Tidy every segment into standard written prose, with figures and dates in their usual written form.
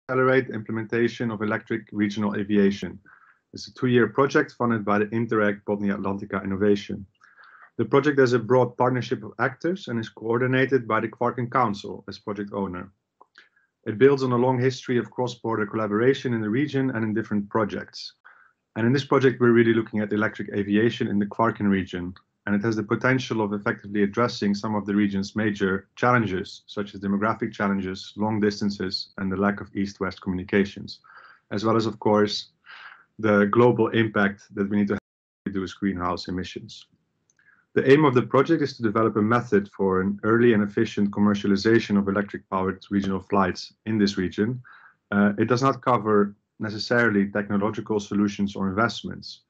accelerate the implementation of electric regional aviation. It's a 2-year project funded by the Interreg Botnia-Atlantica innovation. The project has a broad partnership of actors and is coordinated by the Kvarken Council as project owner. It builds on a long history of cross-border collaboration in the region and in different projects. And in this project, we're really looking at electric aviation in the Kvarken region, and it has the potential of effectively addressing some of the region's major challenges, such as demographic challenges, long distances, and the lack of east-west communications, as well as, of course, the global impact that we need to have to reduce greenhouse emissions. The aim of the project is to develop a method for an early and efficient commercialization of electric-powered regional flights in this region. It does not cover necessarily technological solutions or investments.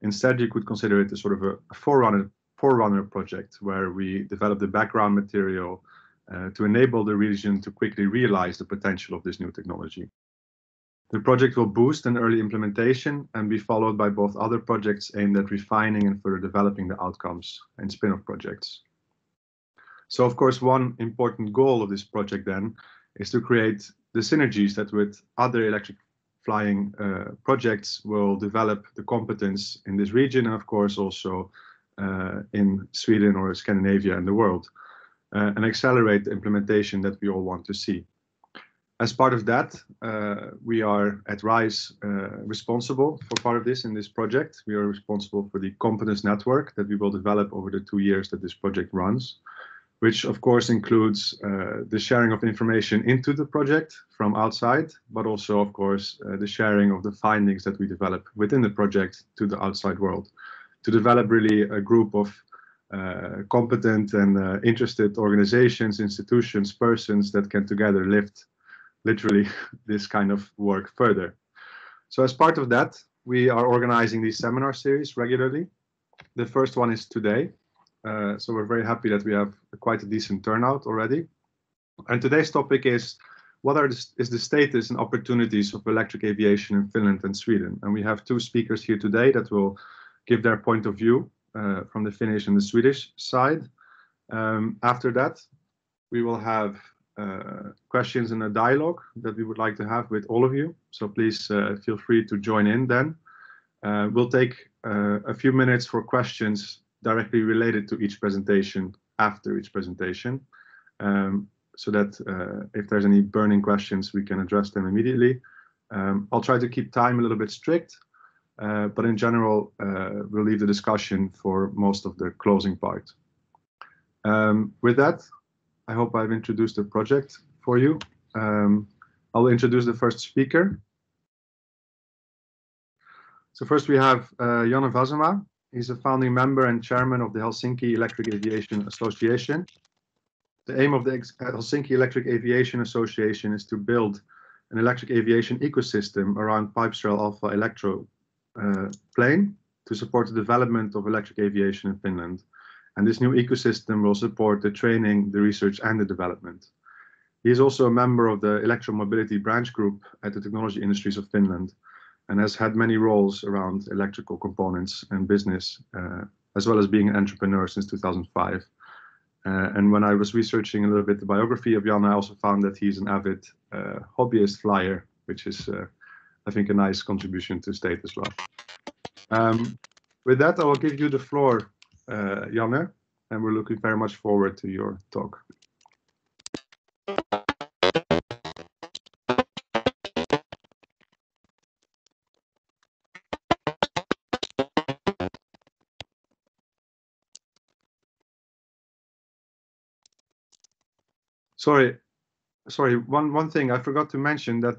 Instead, you could consider it as sort of a forerunner project where we develop the background material to enable the region to quickly realize the potential of this new technology. The project will boost an early implementation and be followed by both other projects aimed at refining and further developing the outcomes and spin-off projects. So, of course, one important goal of this project then is to create the synergies that with other electric flying projects will develop the competence in this region and, of course, also in Sweden or Scandinavia and the world, and accelerate the implementation that we all want to see. As part of that, we are at RISE responsible for part of this in this project. We are responsible for the competence network that we will develop over the 2 years that this project runs, which of course includes the sharing of information into the project from outside, but also of course the sharing of the findings that we develop within the project to the outside world, to develop really a group of competent and interested organizations, institutions, persons that can together lift literally this kind of work further. So as part of that, we are organizing these seminar series regularly. The first one is today. So we're very happy that we have quite a decent turnout already. And today's topic is what is the status and opportunities of electric aviation in Finland and Sweden. And we have 2 speakers here today that will give their point of view from the Finnish and the Swedish side. After that, we will have questions and a dialogue that we would like to have with all of you. So please feel free to join in then. We'll take a few minutes for questions directly related to each presentation after each presentation, so that if there's any burning questions, we can address them immediately. I'll try to keep time a little bit strict, but in general, we'll leave the discussion for most of the closing part. With that, I hope I've introduced the project for you. I'll introduce the first speaker. So first we have Janne Vasema. He's a founding member and chairman of the Helsinki Electric Aviation Association. The aim of the Helsinki Electric Aviation Association is to build an electric aviation ecosystem around Pipistrel Alpha Electro plane to support the development of electric aviation in Finland. And this new ecosystem will support the training, the research, and the development. He is also a member of the electromobility branch group at the Technology Industries of Finland and has had many roles around electrical components and business, as well as being an entrepreneur since 2005. And when I was researching a little bit the biography of Janne, I also found that he's an avid hobbyist flyer, which is, I think, a nice contribution to state as well. With that, I will give you the floor, Janne, and we're looking very much forward to your talk. Sorry. One thing I forgot to mention that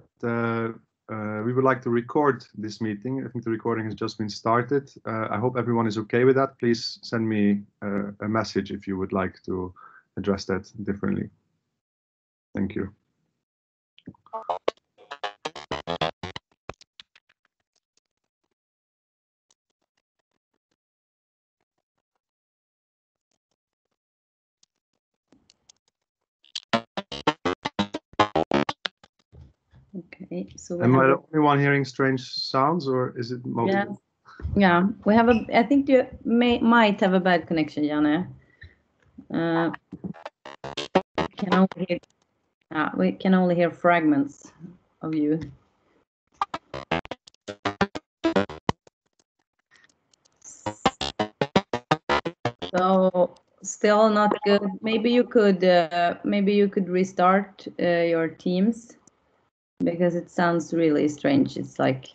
we would like to record this meeting. I think the recording has just been started. I hope everyone is okay with that. Please send me a message if you would like to address that differently. Thank you. Okay, so am I the only one hearing strange sounds, or is it multiple? Yeah, we have I think you might have a bad connection, Janne. We can only hear fragments. of you. So still not good. Maybe you could restart your Teams, because it sounds really strange. It's like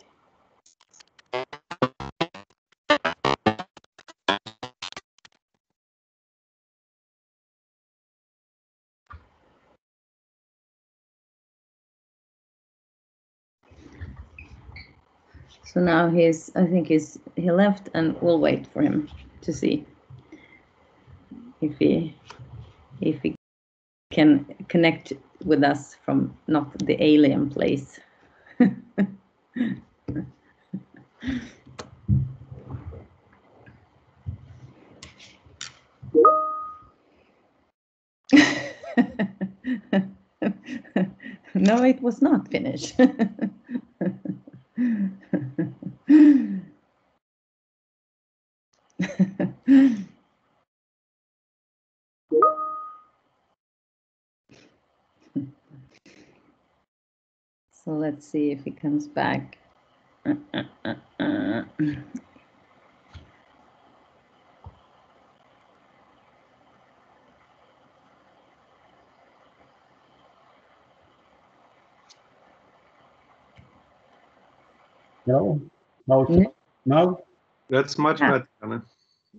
so now I think he left, and we'll wait for him to see if he can connect with us from not the alien place. No, it was not finished. So let's see if he comes back. No, now. That's much better, Janne.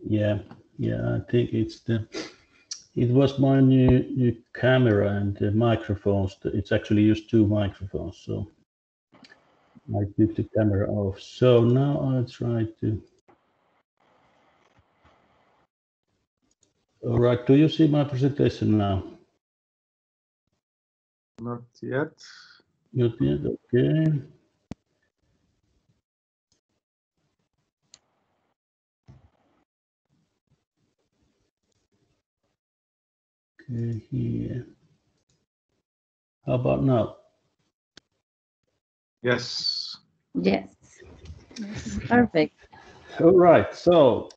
Yeah, I think it was my new camera and the microphones. It's actually used 2 microphones, so I took the camera off. So now I'll try to. All right, do you see my presentation now? Not yet. Not yet, okay. Okay, here. How about now? Yes. Yes. Perfect. All right, so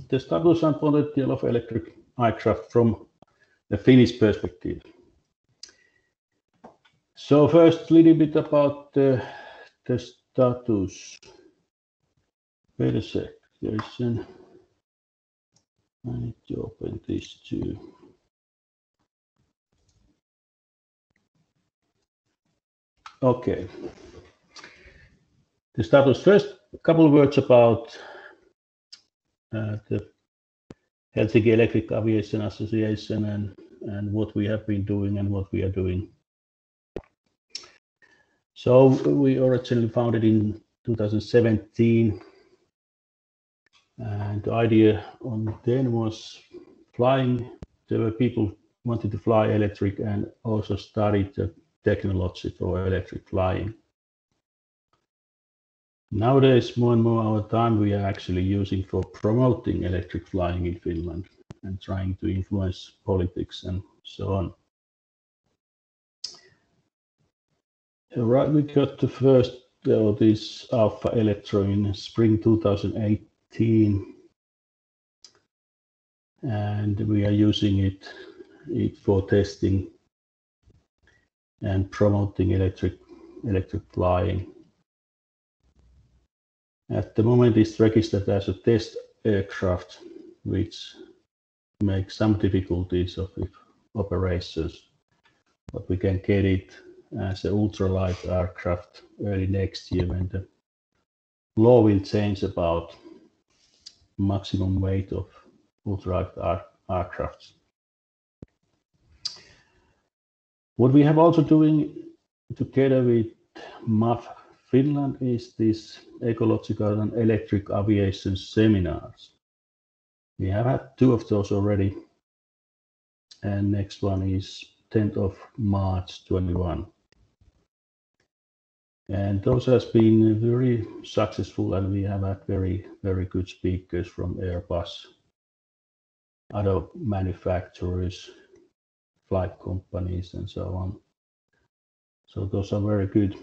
the status and potential of electric aircraft from the Finnish perspective. So first, a little bit about the status. Wait a sec. There is an. I need to open this too. Okay. The status first. A couple of words about the Helsinki Electric Aviation Association and what we have been doing and what we are doing. So we originally founded in 2017, and the idea on then was flying. There were people wanted to fly electric and also studied the technology for electric flying. Nowadays, more and more our time we are actually using for promoting electric flying in Finland and trying to influence politics and so on. Right, we got the first this Alpha Electro in spring 2018, and we are using it for testing and promoting electric flying. At the moment, it's registered as a test aircraft, which makes some difficulties of operations, but we can get it as an ultralight aircraft early next year when the law will change about maximum weight of ultralight aircrafts. What we have also doing together with MAF Finland is this ecological and electric aviation seminars. We have had 2 of those already, and next one is 10th of March 21. And those has been very successful, and we have had very, very good speakers from Airbus, other manufacturers, flight companies, and so on. So those are very good.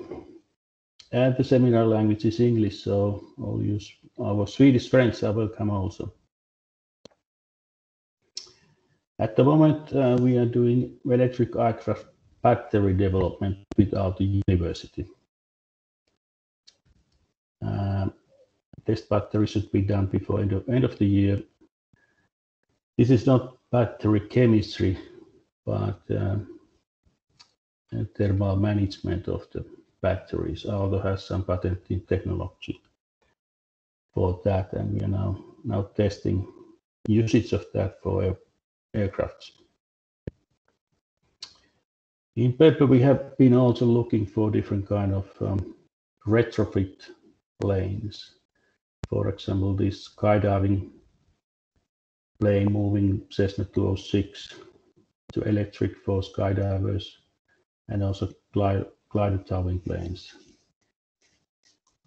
And the seminar language is English, so I'll use our Swedish friends are welcome also. At the moment, we are doing electric aircraft battery development without the university. Test battery should be done before end of the year. This is not battery chemistry, but thermal management of the batteries. Aalto has some patented technology for that, and we are now testing usage of that for aircrafts. In paper, we have been also looking for different kind of retrofit planes. For example, this skydiving plane moving Cessna 206 to electric for skydivers, and also glider towing planes.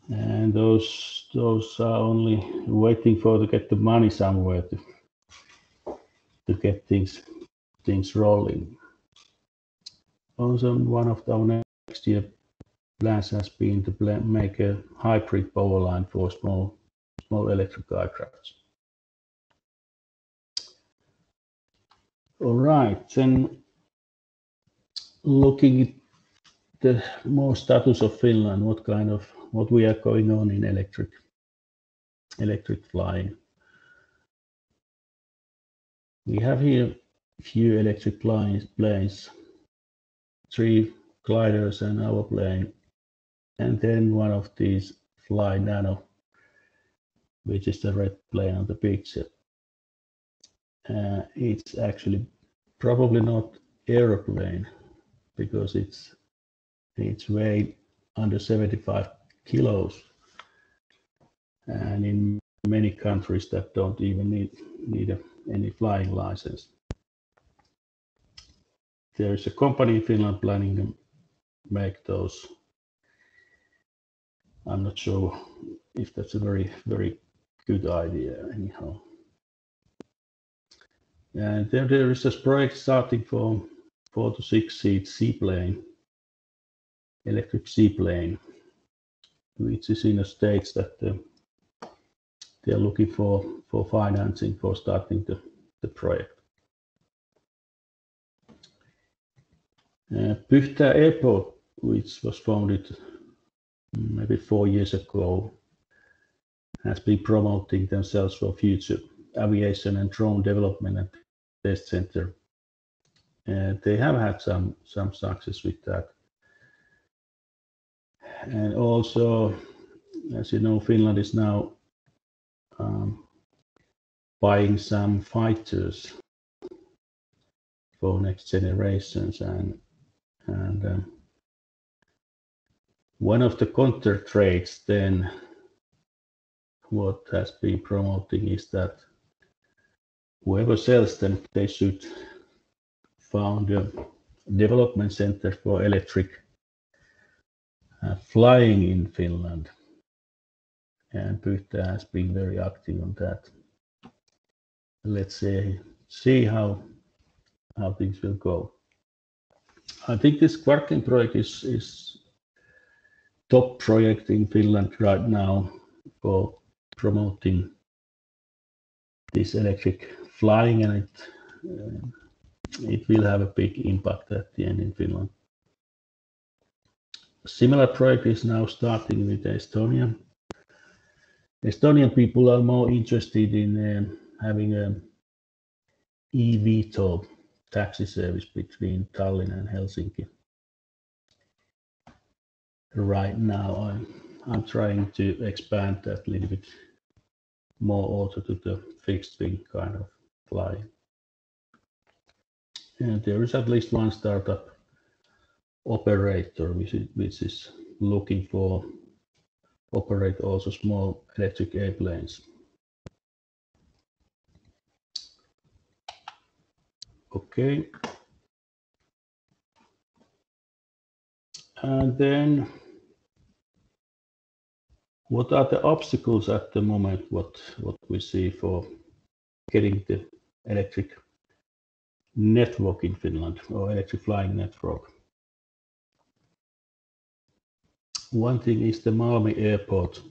And those are only waiting to get the money somewhere to get things rolling. Also, one of our next year plans has been to make a hybrid power line for small electric aircrafts. All right, then looking at the more status of Finland, what we are going on in electric flying. We have here a few electric planes, 3 gliders and our plane, and then one of these Fly Nano, which is the red plane on the picture. It's actually probably not aeroplane because it's weighed under 75 kilos, and in many countries that don't even need any flying license. There is a company in Finland planning to make those. I'm not sure if that's a very good idea anyhow. And there is a project starting for 4 to 6 seat seaplane, electric seaplane, which is in a stage that they are looking for financing for starting the project. Pyhtää Airport, which was founded maybe 4 years ago, has been promoting themselves for future aviation and drone development and test center. They have had some success with that. And also, as you know, Finland is now buying some fighters for next generations, and one of the counter trades then what has been promoting is that whoever sells them, they should found a development center for electric flying in Finland, and Pyhtää has been very active on that. Let's see how things will go. I think this Kvarken project is top project in Finland right now for promoting this electric flying, and it will have a big impact at the end in Finland. A similar project is now starting with Estonia. Estonian people are more interested in having a eVTOL taxi service between Tallinn and Helsinki. Right now, I'm trying to expand that a little bit more also to the fixed wing kind of flying. And there is at least one startup operator which is looking for operate also small electric airplanes. Okay. And then what are the obstacles at the moment, what we see for getting the electric network in Finland, or electric flying network? One thing is the Malmi airport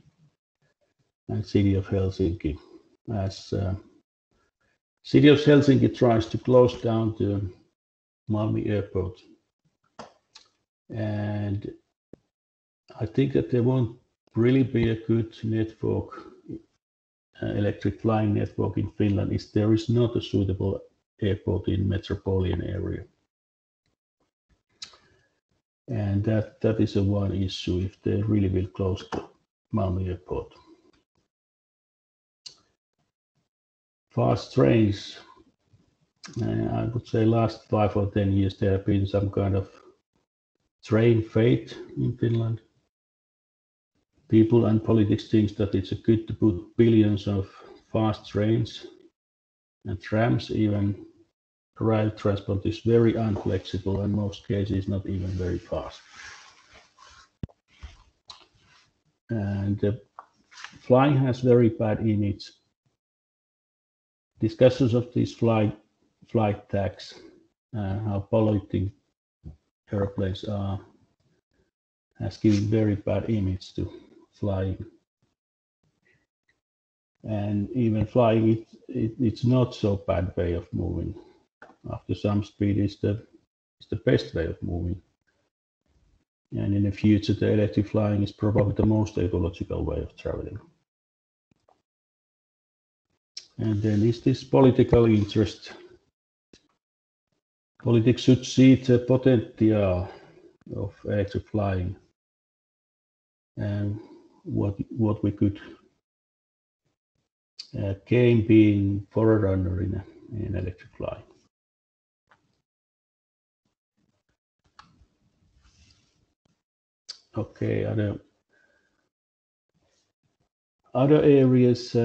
and city of Helsinki. As city of Helsinki tries to close down the Malmi airport And I think that there won't really be a good network, electric flying network in Finland if there is not a suitable airport in metropolitan area. And that is a one issue if they really will close the Malmö airport. Fast trains, I would say last 5 or 10 years there have been some kind of train fate in Finland. People and politics think that it's good to put billions of fast trains and trams. Even rail transport is very unflexible and most cases not even very fast. And flying has very bad image. Discussions of these flight tax, how polluting airplanes are, has given very bad image to flying. And even flying, it's not so bad way of moving. After some speed is the best way of moving. And in the future, the electric flying is probably the most ecological way of traveling. And then is this political interest. Politics should see the potential of electric flying and what we could gain being forerunner in electric flying. Okay, other areas,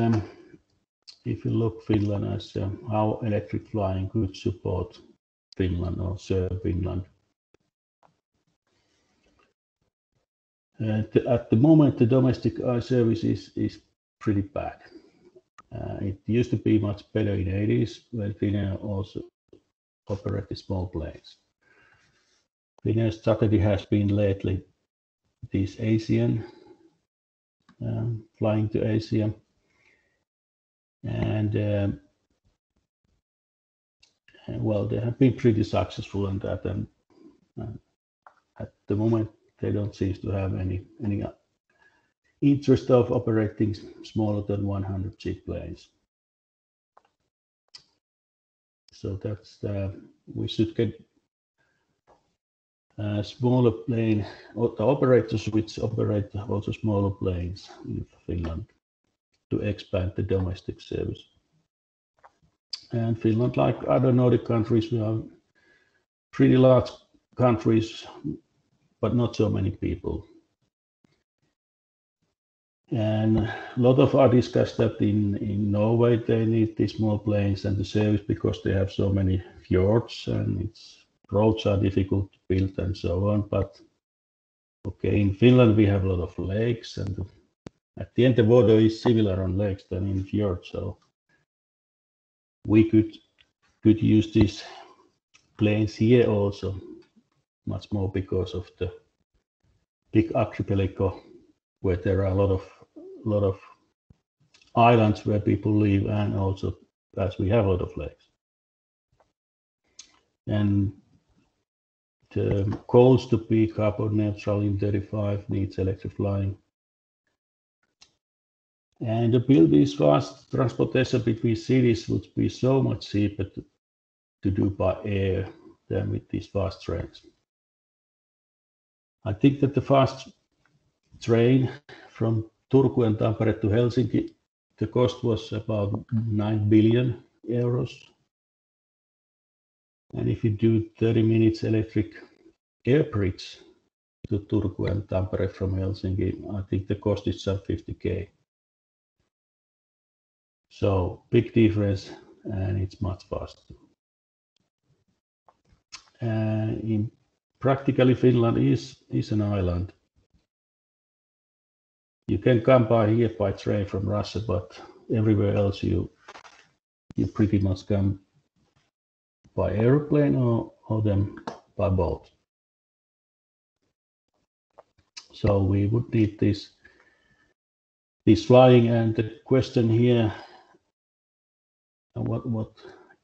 if you look Finland as how electric flying could support Finland or serve Finland. At the moment, the domestic air service is pretty bad. It used to be much better in the 80s when Finnair also operated small planes. Finnair's strategy has been lately this Asian, flying to Asia. And well, they have been pretty successful in that, and at the moment they don't seem to have any interest of operating smaller than 100 seat planes. So that's we should get a smaller plane, or the operators which operate also smaller planes in Finland to expand the domestic service. And Finland, like other Nordic countries, we are pretty large countries, but not so many people. And a lot of are discussed that in Norway they need these small planes and the service because they have so many fjords and roads are difficult to build and so on. But okay, in Finland we have a lot of lakes, and at the end the water is similar on lakes than in fjords, so we could use these planes here also much more because of the big archipelago where there are a lot of islands where people live, and also as we have a lot of lakes. And the goals to be carbon neutral in 35 needs electric flying. And to build this fast transportation between cities would be so much cheaper to do by air than with these fast trains. I think that the fast train from Turku and Tampere to Helsinki, the cost was about 9 billion euros. And if you do 30 minutes electric air bridge to Turku and Tampere from Helsinki, I think the cost is some 50K. So big difference, and it's much faster. Practically Finland is an island. You can come by here by train from Russia, but everywhere else you pretty much come by airplane or then by boat. So we would need this flying, and the question here, what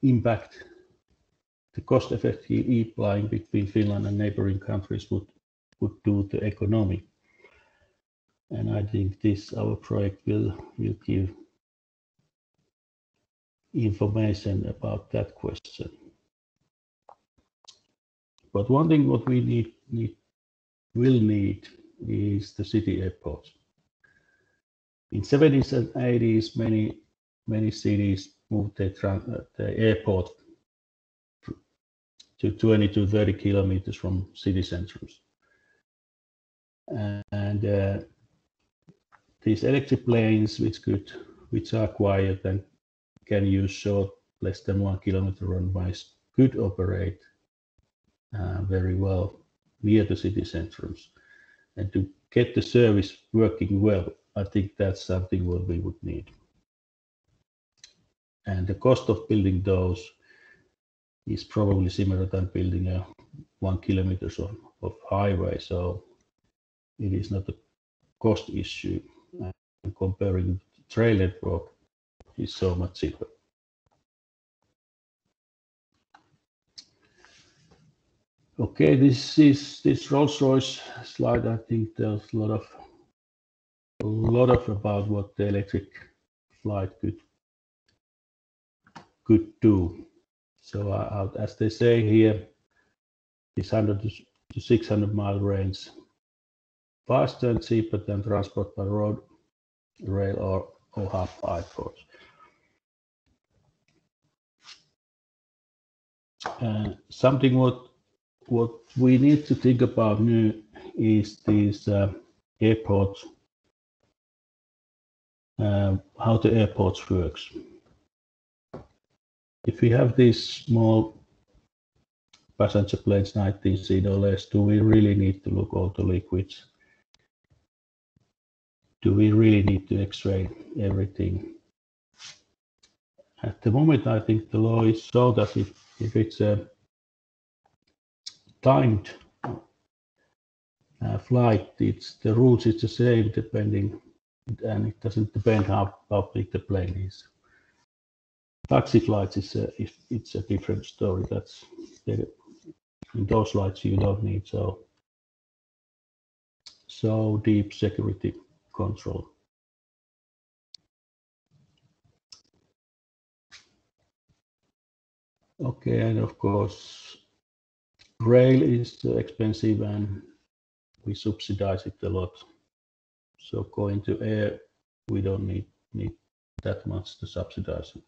impact the cost-effective e-flying between Finland and neighboring countries would do the economy. And I think our project will give information about that question. But one thing what we will need is the city airports. In 70s and 80s, many cities moved their airport to 20 to 30 kilometers from city centers. And these electric planes, which are quiet and can use short, less than 1 kilometer runways, could operate very well near the city centers. And to get the service working well, I think that's something what we would need. And the cost of building those is probably similar than building a 1 kilometer of highway. So it is not a cost issue. And comparing the trail network is so much cheaper. Okay, this Rolls-Royce slide. I think there's a lot of about what the electric flight could do. So as they say here, this 100 to 600 mile range, faster and cheaper than transport by road, rail, or hub airports. Something what we need to think about now is these airports, how the airports works. If we have these small passenger planes, 19 seat or less, do we really need to look all the liquids? Do we really need to X-ray everything? At the moment, I think the law is so that if it's a timed flight, the route is the same depending, and it doesn't depend how big the plane is. Taxi flights it's a different story. That's in those flights you don't need so deep security control. Okay, and of course, rail is expensive and we subsidize it a lot. So going to air, we don't need that much to subsidize it.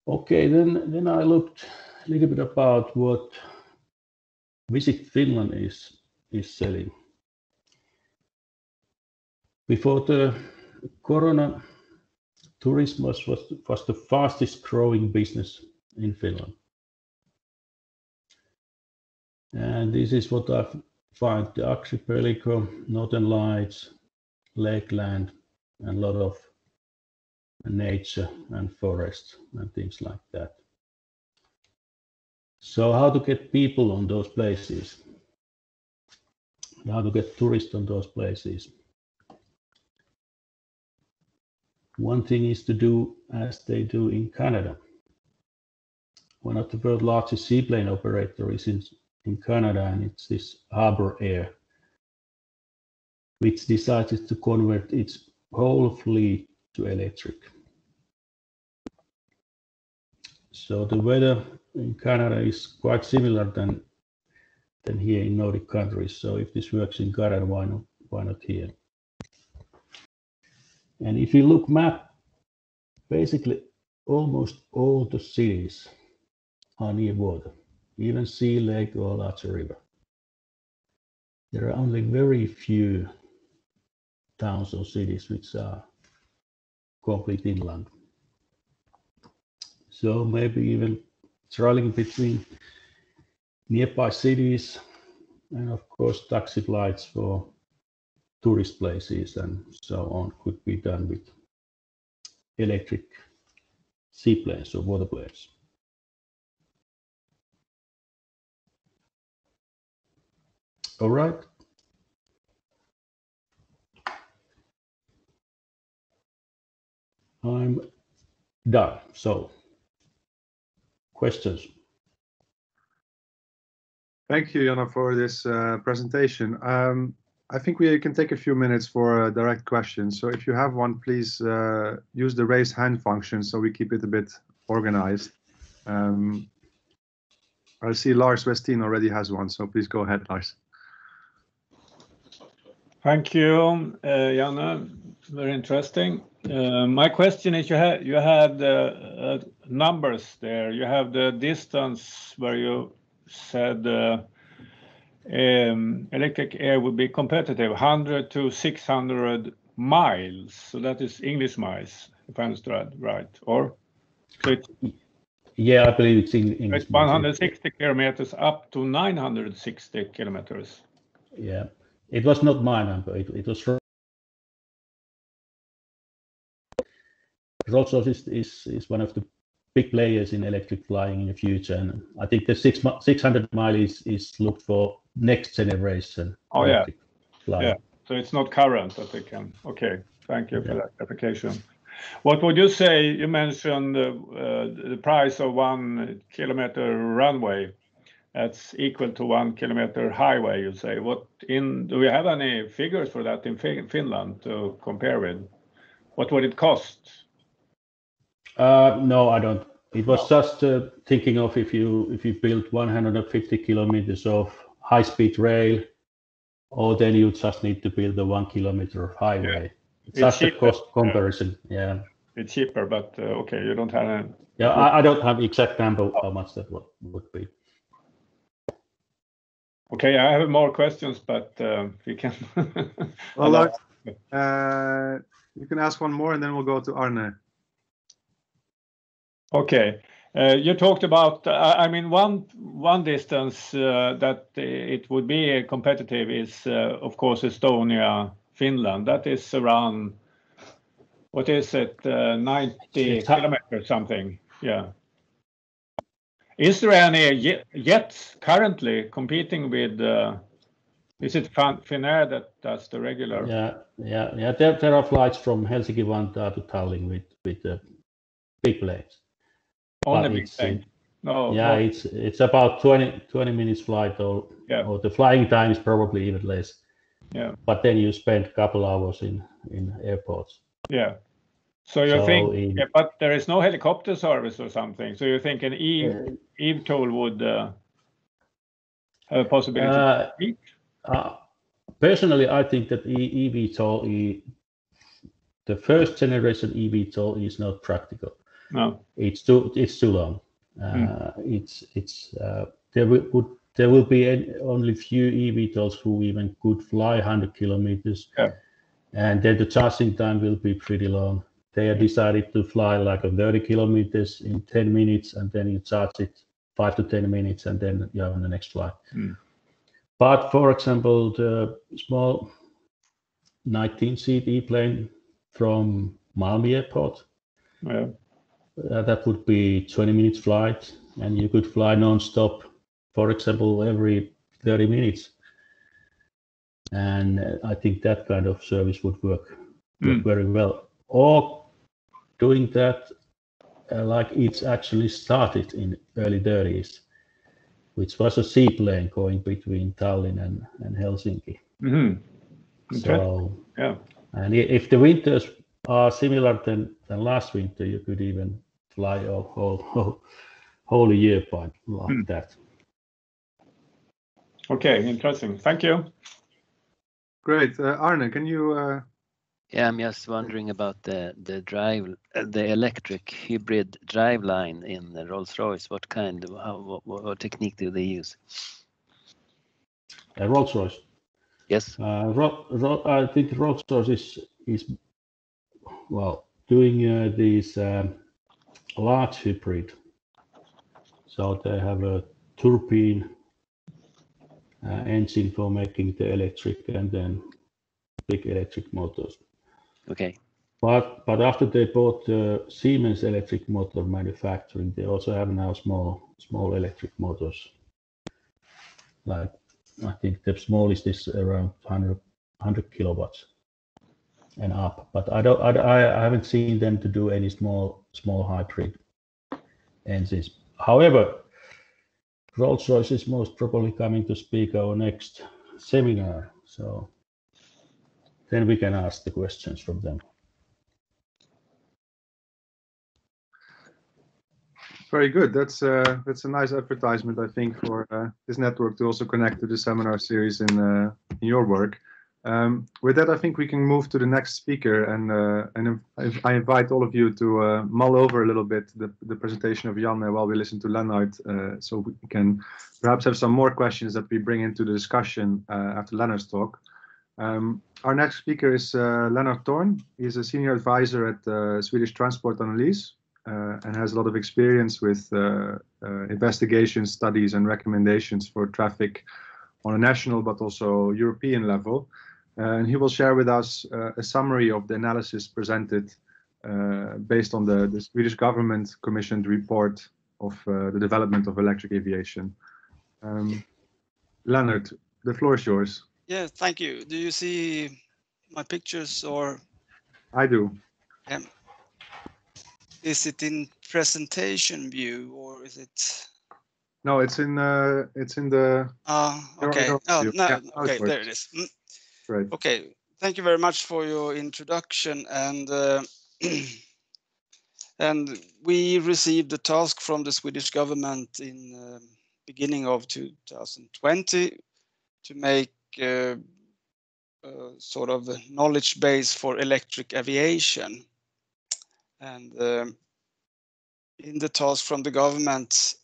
Okay, then I looked a little bit about what Visit Finland is selling. Before the corona, tourism was the fastest growing business in Finland. And this is what I find: the archipelago, Northern Lights, lakeland, and a lot of nature and forest and things like that. So how to get people on those places? How to get tourists on those places? One thing is to do as they do in Canada. One of the world's largest seaplane operators is in Canada, and it's this Harbour Air, which decided to convert its whole fleet to electric. So the weather in Canada is quite similar than here in Nordic countries. So if this works in Canada, why not here? And if you look map, basically almost all the cities are near water, even sea, lake, or larger river. There are only very few towns or cities which are complete inland. So maybe even traveling between nearby cities, and of course taxi flights for tourist places and so on could be done with electric seaplanes or waterplanes. All right. I'm done. So, questions? Thank you, Jonna, for this presentation. I think we can take a few minutes for direct questions. So if you have one, please use the raise hand function so we keep it a bit organized. I see Lars Westin already has one, so please go ahead, Lars. Thank you, Jonna. Very interesting. My question is, you had numbers there. You have the distance where you said electric air would be competitive, 100 to 600 miles. So that is English miles, if I understood right, or? So it's, yeah, I believe it's English. It's 160 kilometers up to 960 kilometers. Yeah, it was not my number. It was Rolls-Royce is one of the big players in electric flying in the future, and I think the 600 miles is looked for next generation. Oh yeah, flying. Yeah. So it's not current that they can. Okay, thank you for that application. What would you say? You mentioned the price of 1 kilometer runway. That's equal to 1 kilometer highway. You say. Do we have any figures for that in Finland to compare with? What would it cost? No, I don't. It was just thinking of if you build 150 kilometers of high-speed rail, or then you just need to build a 1 kilometer highway. Yeah. It's just cheaper, a cost comparison. Yeah. It's cheaper, but okay, you don't have a. Yeah, I don't have exact number how much that would be. Okay, I have more questions, but we can. Well, you can ask one more, and then we'll go to Arne. Okay, you talked about. I mean, one distance that it would be competitive is, of course, Estonia, Finland. That is around. What is it? 90 kilometers something. Yeah. Is there any yet currently competing with? Is it Finnair that does the regular? Yeah. There are flights from Helsinki-Vantaa to Tallinn with the big planes. Only big plane. No. Yeah, it's about 20 minutes flight, or the flying time is probably even less. Yeah. But then you spend a couple hours in airports. Yeah. So you think, but there is no helicopter service or something. So you think an eVTOL would have a possibility? Personally, I think that eVTOL, the first generation eVTOL, is not practical. No, it's too long. There will be only few eVTOLs who even could fly 100 kilometers, and then the charging time will be pretty long. They have decided to fly like 30 kilometers in 10 minutes, and then you charge it 5 to 10 minutes, and then you're on the next flight. But for example, the small 19-seat E-plane from Malmi Airport, that would be 20 minutes flight, and you could fly non-stop, for example, every 30 minutes. And I think that kind of service would work very well. Or doing that like it's actually started in early 30s, which was a seaplane going between Tallinn and Helsinki. So, and if the winters are similar than last winter, you could even fly a whole year by like that. Okay, interesting. Thank you. Great, Arne, can you? Yeah, I'm just wondering about the electric hybrid driveline in the Rolls-Royce. What kind of what technique do they use? Rolls-Royce. Yes. I think Rolls-Royce is doing these large hybrid. So they have a turbine engine for making the electric, and then big electric motors. Okay. But after they bought Siemens electric motor manufacturing, they also have now small electric motors. Like I think the smallest is around 100 kilowatts and up. But I haven't seen them to do any small hybrid engines. However, Rolls-Royce is most probably coming to speak our next seminar, so then we can ask the questions from them. Very good. That's a nice advertisement, I think, for this network to also connect to the seminar series in your work. With that, I think we can move to the next speaker, and I invite all of you to mull over a little bit the presentation of Jan while we listen to Lennart, so we can perhaps have some more questions that we bring into the discussion after Lennart's talk. Our next speaker is Lennart Thorn. He is a senior advisor at Swedish Transport Analyse and has a lot of experience with investigations, studies, and recommendations for traffic on a national but also European level. And he will share with us a summary of the analysis presented based on the Swedish government commissioned report of the development of electric aviation. Lennart, the floor is yours. Yeah, thank you. Do you see my pictures or? I do. Is it in presentation view or is it? No, it's in the. Okay. Oh, no, yeah, okay, there it is. Right. Okay, thank you very much for your introduction, and and we received a task from the Swedish government in beginning of 2020 to make sort of a knowledge base for electric aviation, and in the task from the government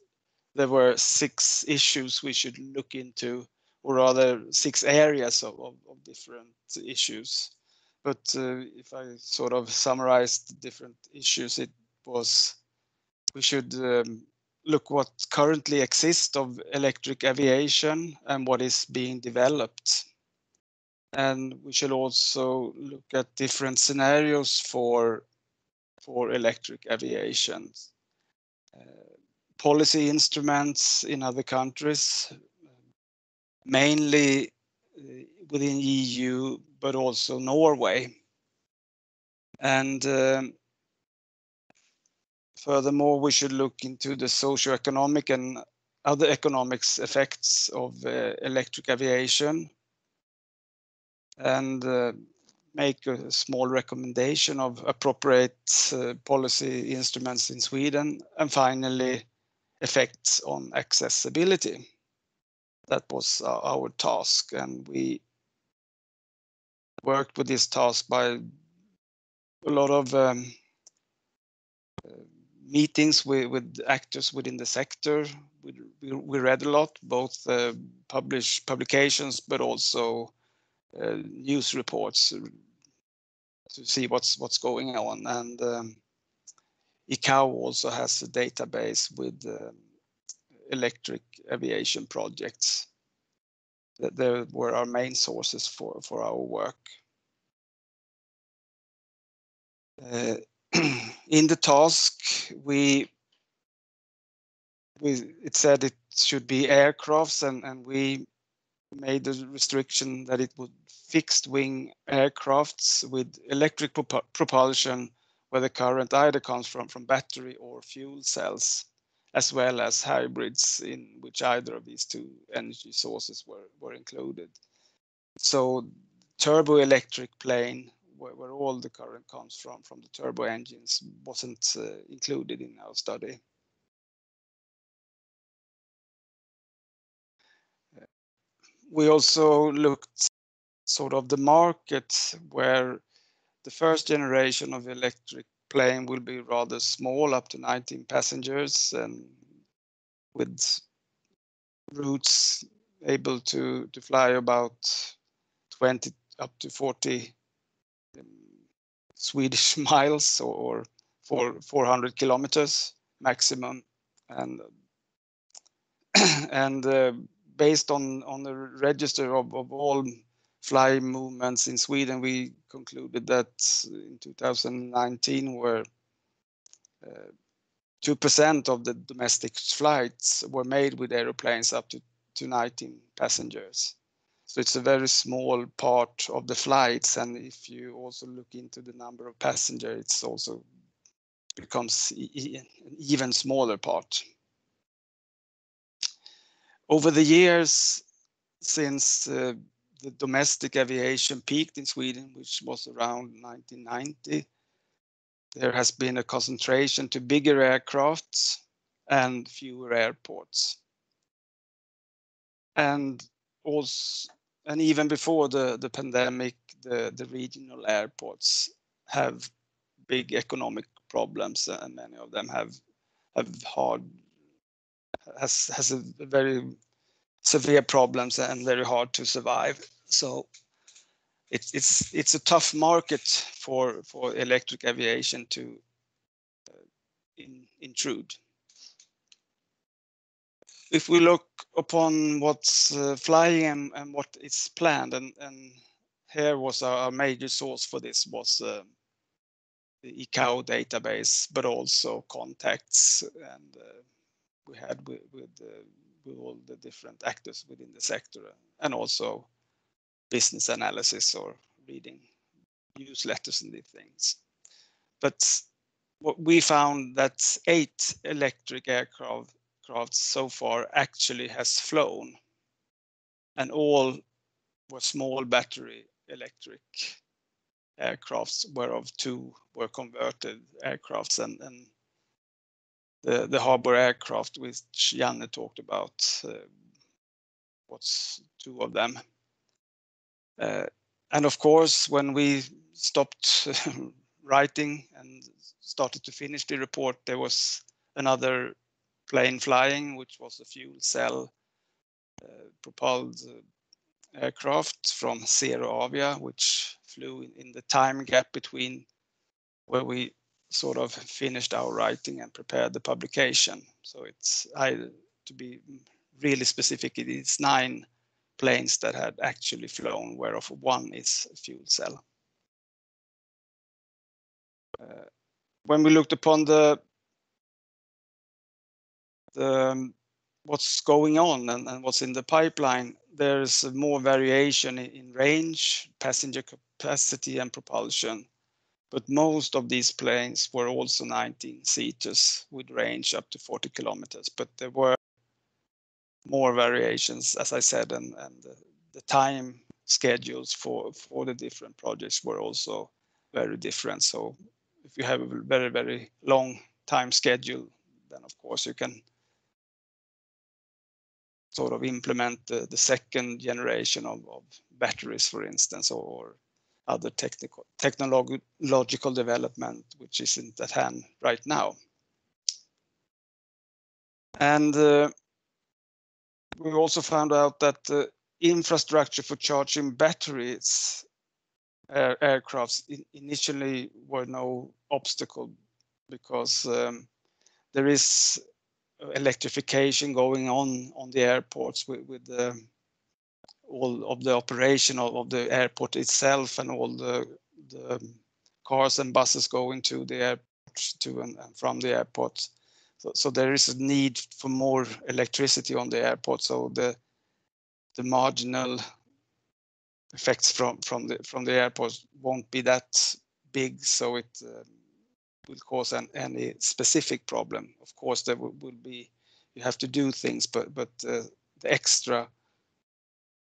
there were 6 issues we should look into, or rather 6 areas of different issues. But if I sort of summarize the different issues, it was we should look what currently exists of electric aviation and what is being developed. And we should also look at different scenarios for electric aviation. Policy instruments in other countries, mainly within EU, but also Norway. And furthermore, we should look into the socioeconomic and other economics effects of electric aviation, and make a small recommendation of appropriate policy instruments in Sweden, and finally effects on accessibility. That was our task, and we worked with this task by a lot of meetings with actors within the sector. We read a lot, both publications, but also news reports to see what's going on. And ICAO also has a database with electric aviation projects. That there were our main sources for our work. In the task, it said it should be aircrafts, and we made the restriction that it would fixed wing aircrafts with electric propulsion, where the current either comes from battery or fuel cells, as well as hybrids in which either of these 2 energy sources were included. So turbo electric plane, where all the current comes from the turbo engines, wasn't included in our study. We also looked sort of the market, where the first generation of electric plane will be rather small, up to 19 passengers, and with routes able to fly about 20 up to 40 Swedish miles, or 400 kilometers maximum. And based on the register of all fly movements in Sweden, we concluded that in 2019 were 2% of the domestic flights were made with aeroplanes up to 19 passengers. So it's a very small part of the flights, and if you also look into the number of passengers, it's also becomes an even smaller part. Over the years, since the domestic aviation peaked in Sweden, which was around 1990, there has been a concentration to bigger aircrafts and fewer airports. And even before the pandemic, the regional airports have big economic problems, and many of them has a very severe problems and very hard to survive. So it's a tough market for electric aviation to intrude. If we look upon what's flying and what is planned, and here was our major source for this was the ICAO database, but also contacts and we had with all the different actors within the sector, and also business analysis or reading newsletters and these things. But what we found that 8 electric aircraft so far actually has flown, and all were small battery electric aircrafts, whereof 2 were converted aircrafts, and the harbor aircraft which Janne talked about was 2 of them. And of course, when we stopped writing and started to finish the report, there was another plane flying, which was a fuel cell propelled aircraft from Zero Avia, which flew in the time gap between where we sort of finished our writing and prepared the publication. So it's, to be really specific, it is 9 planes that had actually flown, whereof 1 is a fuel cell. When we looked upon what's going on and what's in the pipeline, there's more variation in range, passenger capacity, and propulsion. But most of these planes were also 19-seaters with range up to 40 kilometers. But there were more variations, as I said, and the time schedules for the different projects were also very different. So if you have a very, very long time schedule, then of course you can sort of implement the second generation of batteries, for instance, or other technological development, which isn't at hand right now. And we also found out that the infrastructure for charging batteries aircrafts initially were no obstacle, because there is electrification going on the airports with all of the operation of the airport itself, and all the cars and buses going to the airports to and from the airports. So there is a need for more electricity on the airport. So the marginal effects from the airports won't be that big. So it will cause any specific problem. Of course, there will be, you have to do things, but the extra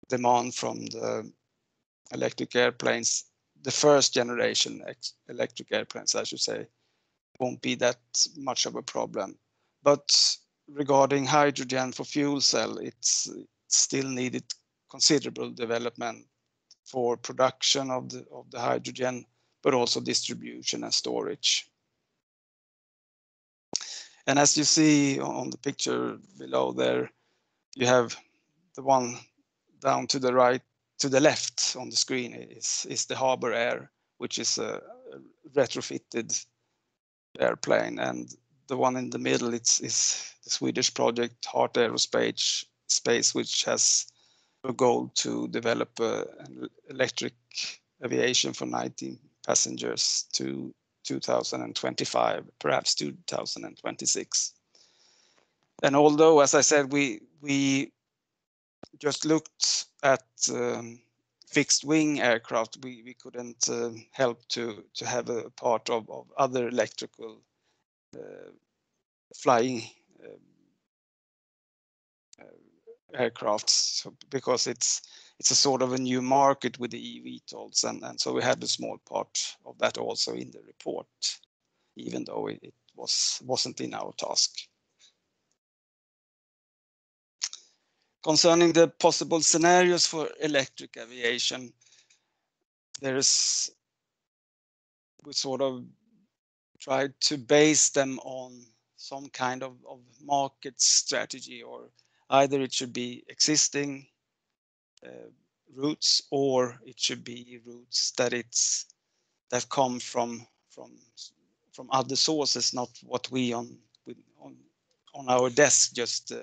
demand from the electric airplanes, the first generation electric airplanes, I should say, won't be that much of a problem. But regarding hydrogen for fuel cell, it's still needed considerable development for production of the hydrogen, but also distribution and storage. And as you see on the picture below there, you have the one down to the right, to the left on the screen is the Harbor Air, which is a retrofitted airplane, and the one in the middle is the Swedish project Heart Aerospace, which has a goal to develop an electric aviation for 19 passengers to 2025, perhaps 2026. And although, as I said, we just looked at fixed wing aircraft, we couldn't help to have a part of other electrical flying aircrafts, because it's a sort of a new market with the eVTOLs, and so we had a small part of that also in the report, even though it wasn't in our task. Concerning the possible scenarios for electric aviation, we sort of tried to base them on some kind of market strategy, or either it should be existing routes, or it should be routes that come from other sources, not what we on our desk just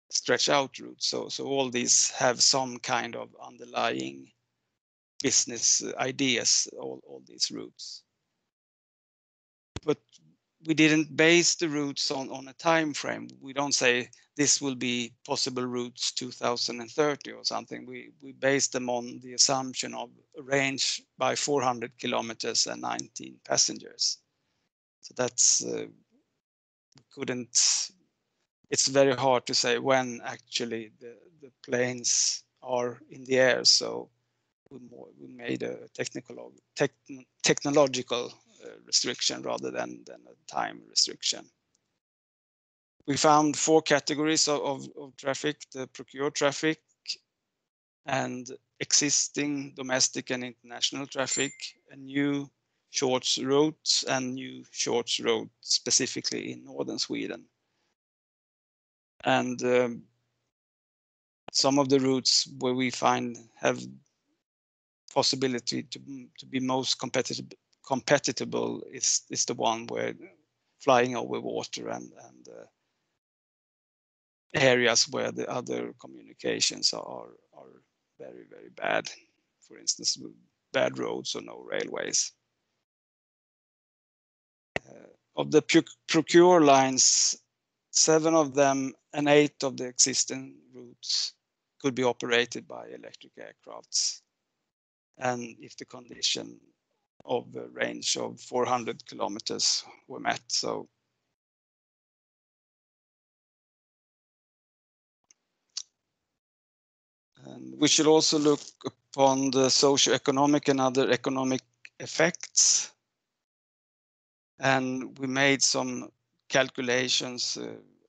stretch out routes. So all these have some kind of underlying business ideas, all these routes. But we didn't base the routes on a time frame. We don't say this will be possible routes 2030 or something. We based them on the assumption of a range by 400 kilometers and 19 passengers. So that's it's very hard to say when actually the planes are in the air. So we made a technological restriction rather than a time restriction. We found 4 categories of traffic: the procured traffic, and existing domestic and international traffic, and new short routes, and new short routes specifically in northern Sweden. And some of the routes where we find have possibility to be most compatible is the one where flying over water and areas where the other communications are very, very bad. For instance, bad roads or no railways. Of the procure lines, 7 of them and 8 of the existing routes could be operated by electric aircrafts, and if the condition of the range of 400 kilometers were met. So and we should also look upon the socioeconomic and other economic effects. And we made some calculations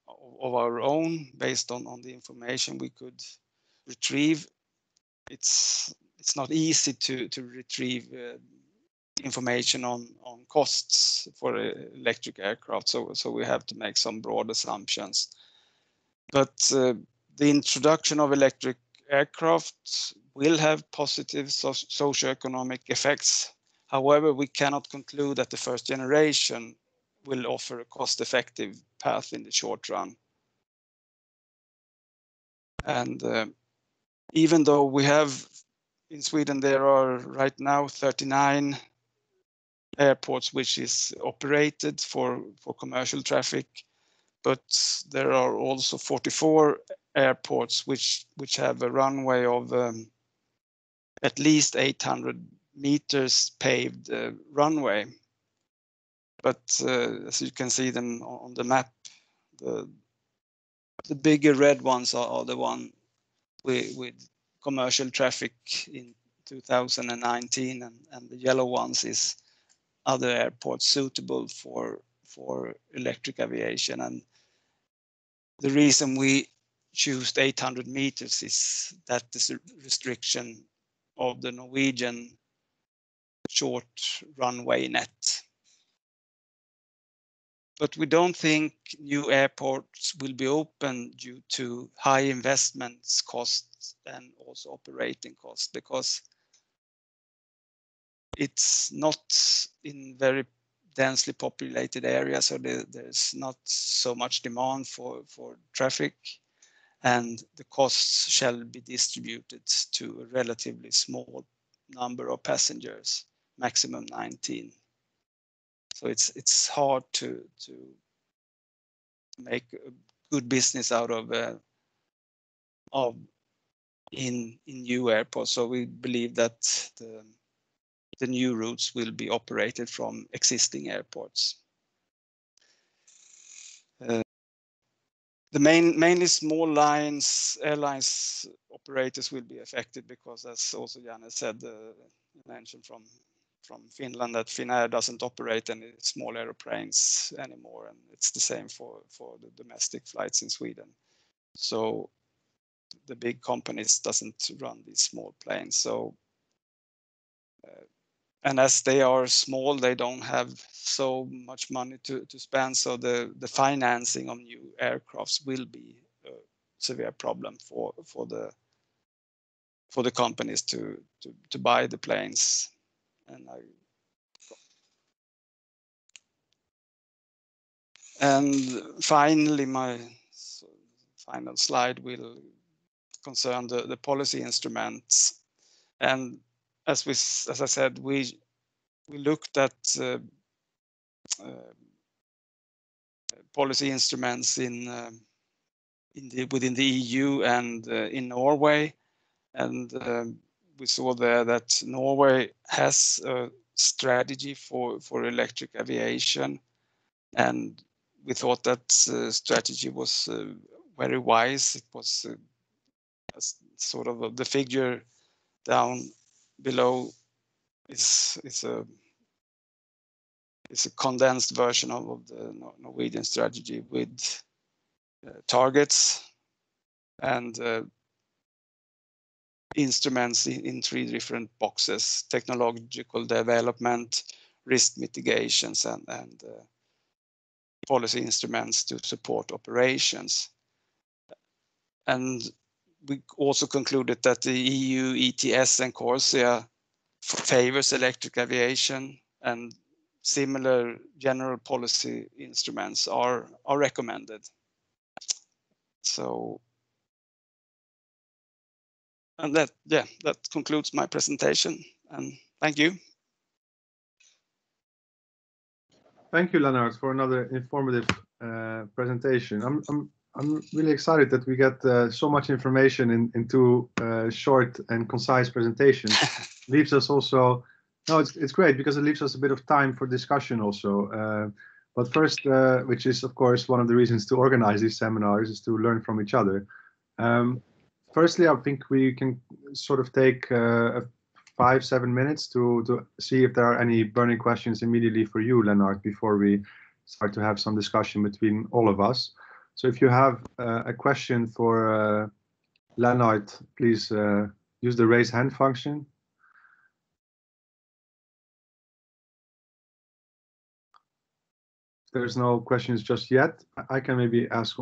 of our own based on the information we could retrieve. It's not easy to retrieve information on costs for electric aircraft, so we have to make some broad assumptions. But the introduction of electric aircraft will have positive socioeconomic effects. However, we cannot conclude that the first generation will offer a cost-effective path in the short run. And even though we have in Sweden, there are right now 39 airports which is operated for commercial traffic, but there are also 44 airports which have a runway of at least 800 meters paved runway. But as you can see them on the map, the bigger red ones are the one with commercial traffic in 2019, and the yellow ones is other airports suitable for electric aviation. And the reason we choose 800 meters is that the restriction of the Norwegian short runway net. But we don't think new airports will be open due to high investments costs and also operating costs, because it's not in very densely populated areas, so there's not so much demand for traffic, and the costs shall be distributed to a relatively small number of passengers, maximum 19. So it's hard to make a good business out of in new airports. So we believe that the new routes will be operated from existing airports. mainly small lines, airlines operators will be affected because, as also Janne said, mentioned from Finland, that Finnair doesn't operate any small aeroplanes anymore, and it's the same for the domestic flights in Sweden. So the big companies doesn't run these small planes. So and as they are small, they don't have so much money to spend. So the financing of new aircrafts will be a severe problem for the companies to buy the planes. And finally, my final slide will concern the policy instruments. And as I said, we looked at policy instruments within the EU and in Norway, and we saw there that Norway has a strategy for electric aviation, and we thought that strategy was very wise. It was sort of the figure down below is a condensed version of the Norwegian strategy with targets and instruments in 3 different boxes: technological development, risk mitigations, and policy instruments to support operations. And we also concluded that the EU ETS and CORSIA favors electric aviation, and similar general policy instruments are recommended. So, and that concludes my presentation, and thank you. Thank you, Lennart, for another informative presentation. I'm really excited that we get so much information in 2 short and concise presentations. Leaves us also, no, it's great because it leaves us a bit of time for discussion also. But first, which is of course one of the reasons to organize these seminars, is to learn from each other. Firstly, I think we can sort of take 5-7 minutes to see if there are any burning questions immediately for you, Lennart, before we start to have some discussion between all of us. So if you have a question for Lennart, please use the raise hand function. If there's no questions just yet, I can maybe ask.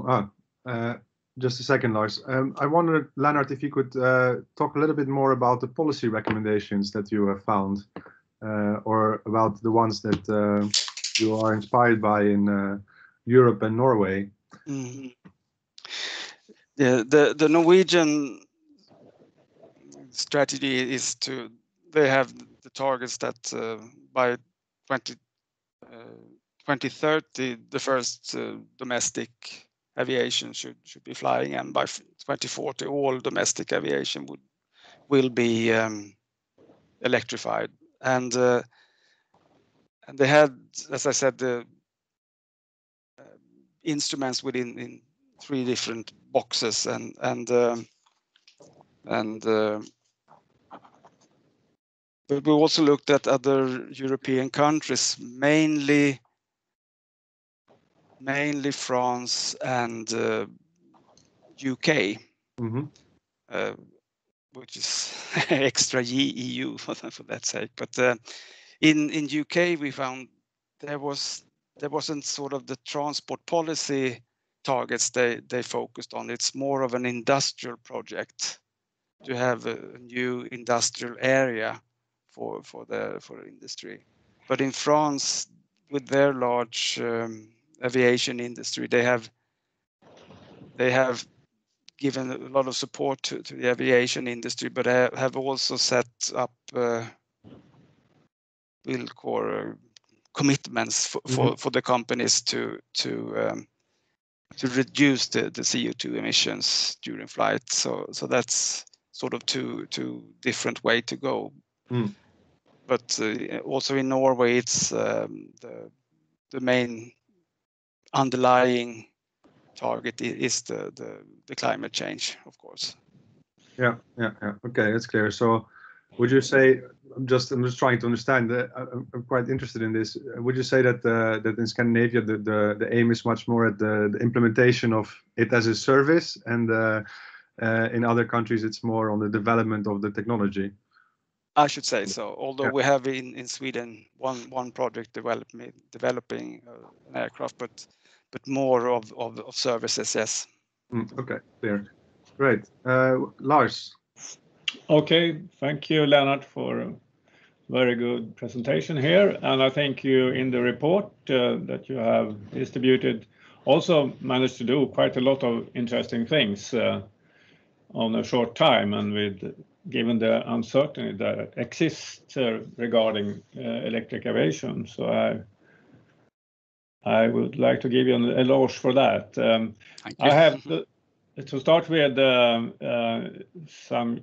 Just a second, Lars. I wondered, Lennart, if you could talk a little bit more about the policy recommendations that you have found, or about the ones that you are inspired by in Europe and Norway. Mm-hmm. Yeah, the Norwegian strategy is they have the targets that by 2030 the first domestic aviation should be flying, and by 2040 all domestic aviation will be electrified. And they had, as I said, the instruments in 3 different boxes, but we also looked at other European countries, mainly France and UK, Mm-hmm. which is extra EU for that sake. But in UK we found there wasn't sort of the transport policy targets they focused on. It's more of an industrial project to have a new industrial area for industry. But in France, with their large aviation industry, they have given a lot of support to the aviation industry, but have also set up commitments for the companies to reduce the CO2 emissions during flight. So that's sort of two different way to go. Mm. But also in Norway, it's the main underlying target is the climate change, of course. Yeah. Okay, that's clear. So, would you say, I'm just trying to understand. I'm quite interested in this. Would you say that that in Scandinavia the aim is much more at the implementation of it as a service, and in other countries it's more on the development of the technology? I should say so. Although we have in Sweden one project developing an aircraft, but more of services. Yes. Okay, clear. Great. Lars. Okay, thank you, Leonard, for a very good presentation here. And I think you, in the report that you have distributed, also managed to do quite a lot of interesting things on a short time, and given the uncertainty that exists regarding electric aviation. So I would like to give you an eloge for that. Thank you. I have to start with some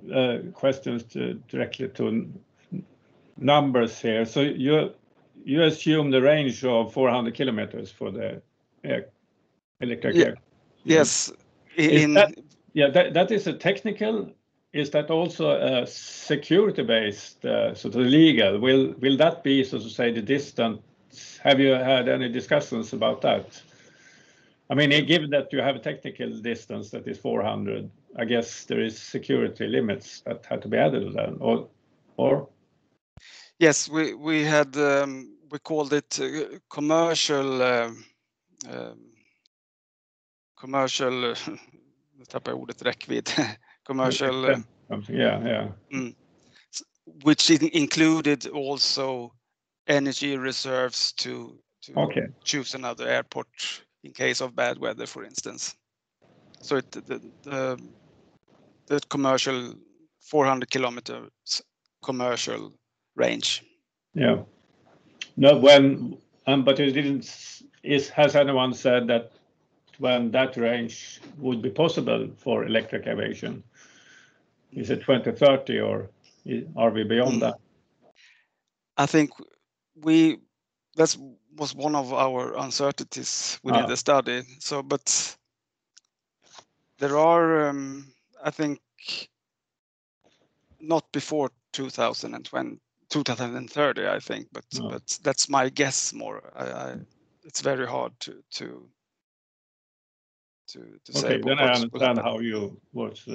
questions directly to numbers here. So you assume the range of 400 kilometers for the electric aircraft? Yes. That is a technical. Is that also a security-based, sort of legal? Will that be, so to say, the distance? Have you had any discussions about that? I mean, given that you have a technical distance that is 400, I guess there is security limits that had to be added to that, or? Yes, we had we called it commercial. Nu tappar jag ordet räckvidd. Commercial. Which included also energy reserves to choose another airport in case of bad weather, for instance. So the commercial 400 kilometers commercial range. Yeah. No, but it didn't. Has anyone said that when that range would be possible for electric aviation? Is it 2030, or are we beyond that? I think that was one of our uncertainties within the study. So, but there are, I think, not before 2030, I think, but that's my guess more. It's very hard to say. Okay, then I understand how you was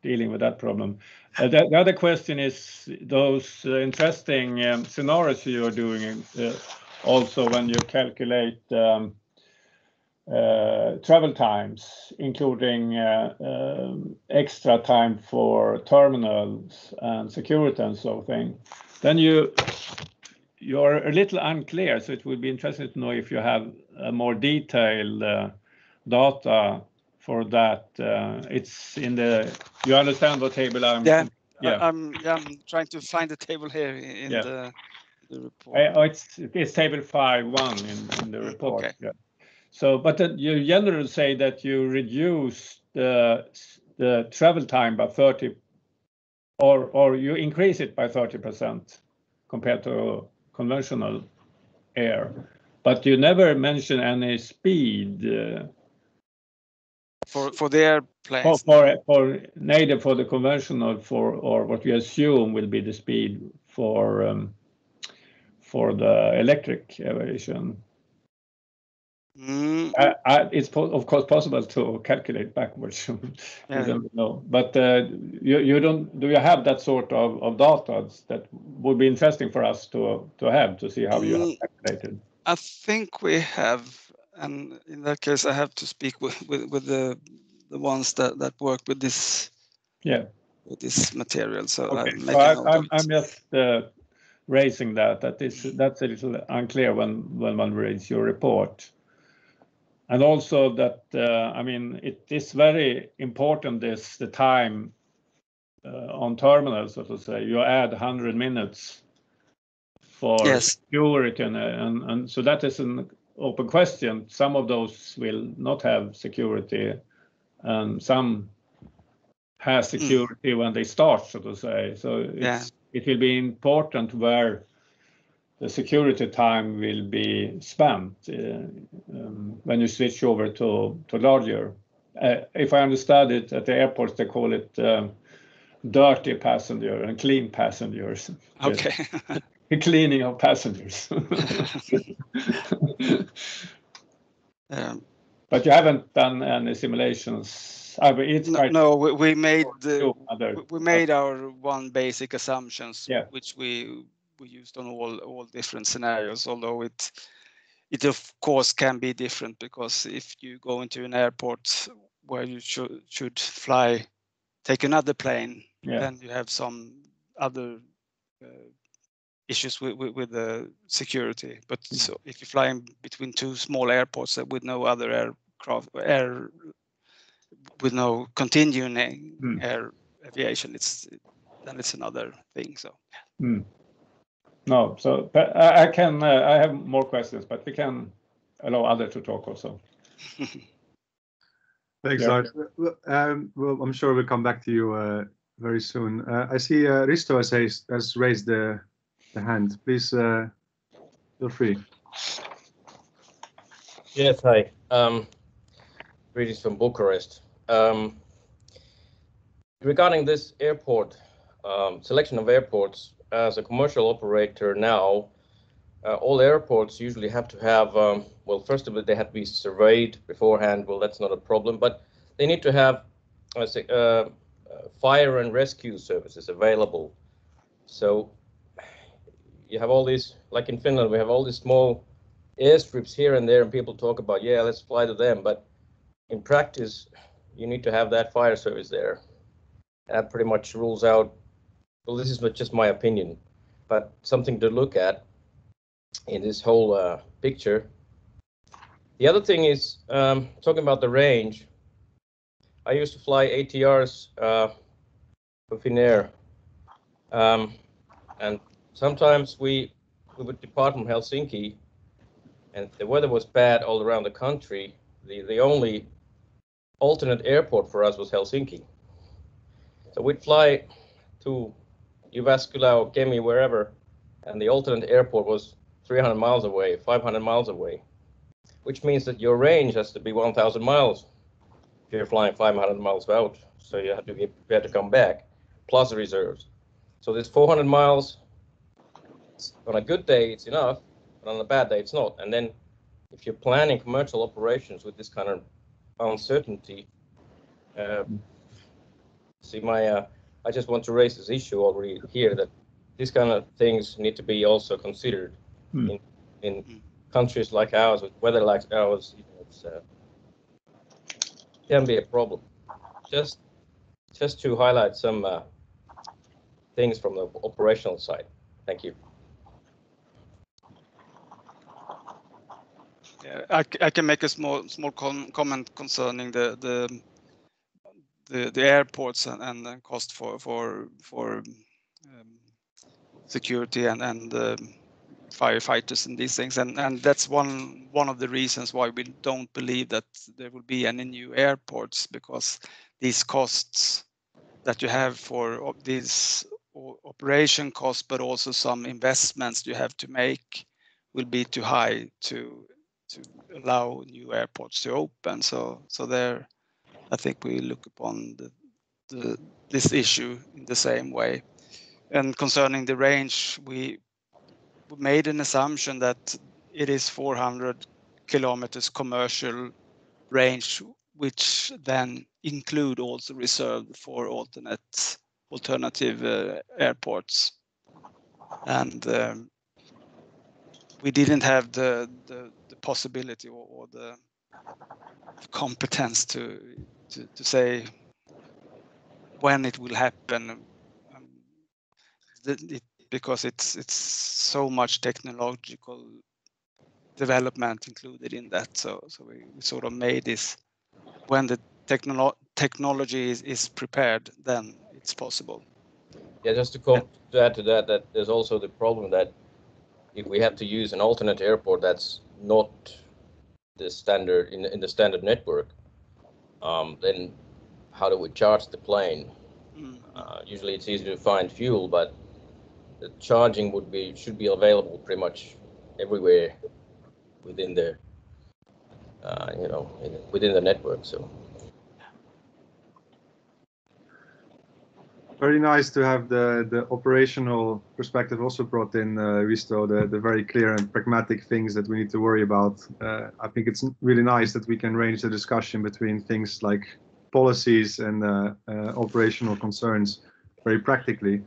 dealing with that problem. The other question is those interesting scenarios you are doing also when you calculate travel times, including extra time for terminals and security and so thing. Then you're a little unclear, so it would be interesting to know if you have a more detailed data for that. It's in the. You understand what table I'm? I'm trying to find the table here in the report. It's table 5.1 in the report. Okay. Yeah. So, but you generally say that you reduce the travel time by 30, or you increase it by 30% compared to conventional air, but you never mention any speed. For the airplanes? For neither for the conventional or what we assume will be the speed for the electric aviation. It's of course possible to calculate backwards. You don't know, but you don't. Do you have that sort of data that would be interesting for us to have to see how you have calculated? I think we have. And in that case, I have to speak with the ones that work with this. Yeah. With this material. So okay. I'm just raising that. That's a little unclear when one reads your report. And also that I mean it is very important the time on terminals, so to say. You add 100 minutes for security and so that is an open question. Some of those will not have security, and some has security when they start, so to say. So it will be important where the security time will be spent when you switch over to larger. If I understand it, at the airports they call it dirty passenger and clean passengers. Okay. The cleaning of passengers. But you haven't done any simulations. No, we made our one basic assumptions, which we used on all different scenarios. Although it of course can be different, because if you go into an airport where you should take another plane, then you have some other issues with the security. But so if you fly in between two small airports with no other aircraft, with no continuing air aviation, then it's another thing. So. No, so but I have more questions, but we can allow others to talk also. Thanks, Art. Well, I'm sure we'll come back to you very soon. I see Risto has raised the hand. Please feel free. Yes, hi. Greetings from Bucharest. Regarding this airport, selection of airports, as a commercial operator now, all airports usually have to have, well, first of all, they have to be surveyed beforehand. Well, that's not a problem, but they need to have fire and rescue services available. So you have all these, like in Finland, we have all these small airstrips here and there, and people talk about, yeah, let's fly to them. But in practice, you need to have that fire service there. That pretty much rules out, well, this is not just my opinion, but something to look at in this whole picture. The other thing is, talking about the range, I used to fly ATRs for Finnair, and sometimes we would depart from Helsinki, and the weather was bad all around the country. The only alternate airport for us was Helsinki. So we'd fly to Jyväskylä or Kemi, wherever, and the alternate airport was 300 miles away, 500 miles away, which means that your range has to be 1,000 miles if you're flying 500 miles out. So you have to be prepared to come back, plus reserves. So this 400 miles, on a good day, it's enough, but on a bad day, it's not. And then if you're planning commercial operations with this kind of uncertainty, I just want to raise this issue already here, that these kind of things need to be also considered in countries like ours, with weather like ours. It's can be a problem. Just to highlight some things from the operational side. Thank you. Yeah, I can make a small comment concerning the airports and the cost for security and firefighters and these things, and that's one of the reasons why we don't believe that there will be any new airports, because these costs that you have for these operation costs, but also some investments you have to make, will be too high to allow new airports to open. So there, I think we look upon this issue in the same way. And concerning the range, we made an assumption that it is 400 kilometers commercial range, which then include also reserved for alternative airports. And we didn't have the possibility or the competence to say when it will happen, because it's so much technological development included in that. So we sort of made this, when the technology is prepared, then it's possible. Yeah, just to add to that there's also the problem that if we have to use an alternate airport that's not the standard in the standard network, then how do we charge the plane? Usually it's easy to find fuel, but charging should be available pretty much everywhere within the within the network. So very nice to have the operational perspective also brought in, Risto, the very clear and pragmatic things that we need to worry about. I think it's really nice that we can range the discussion between things like policies and operational concerns very practically.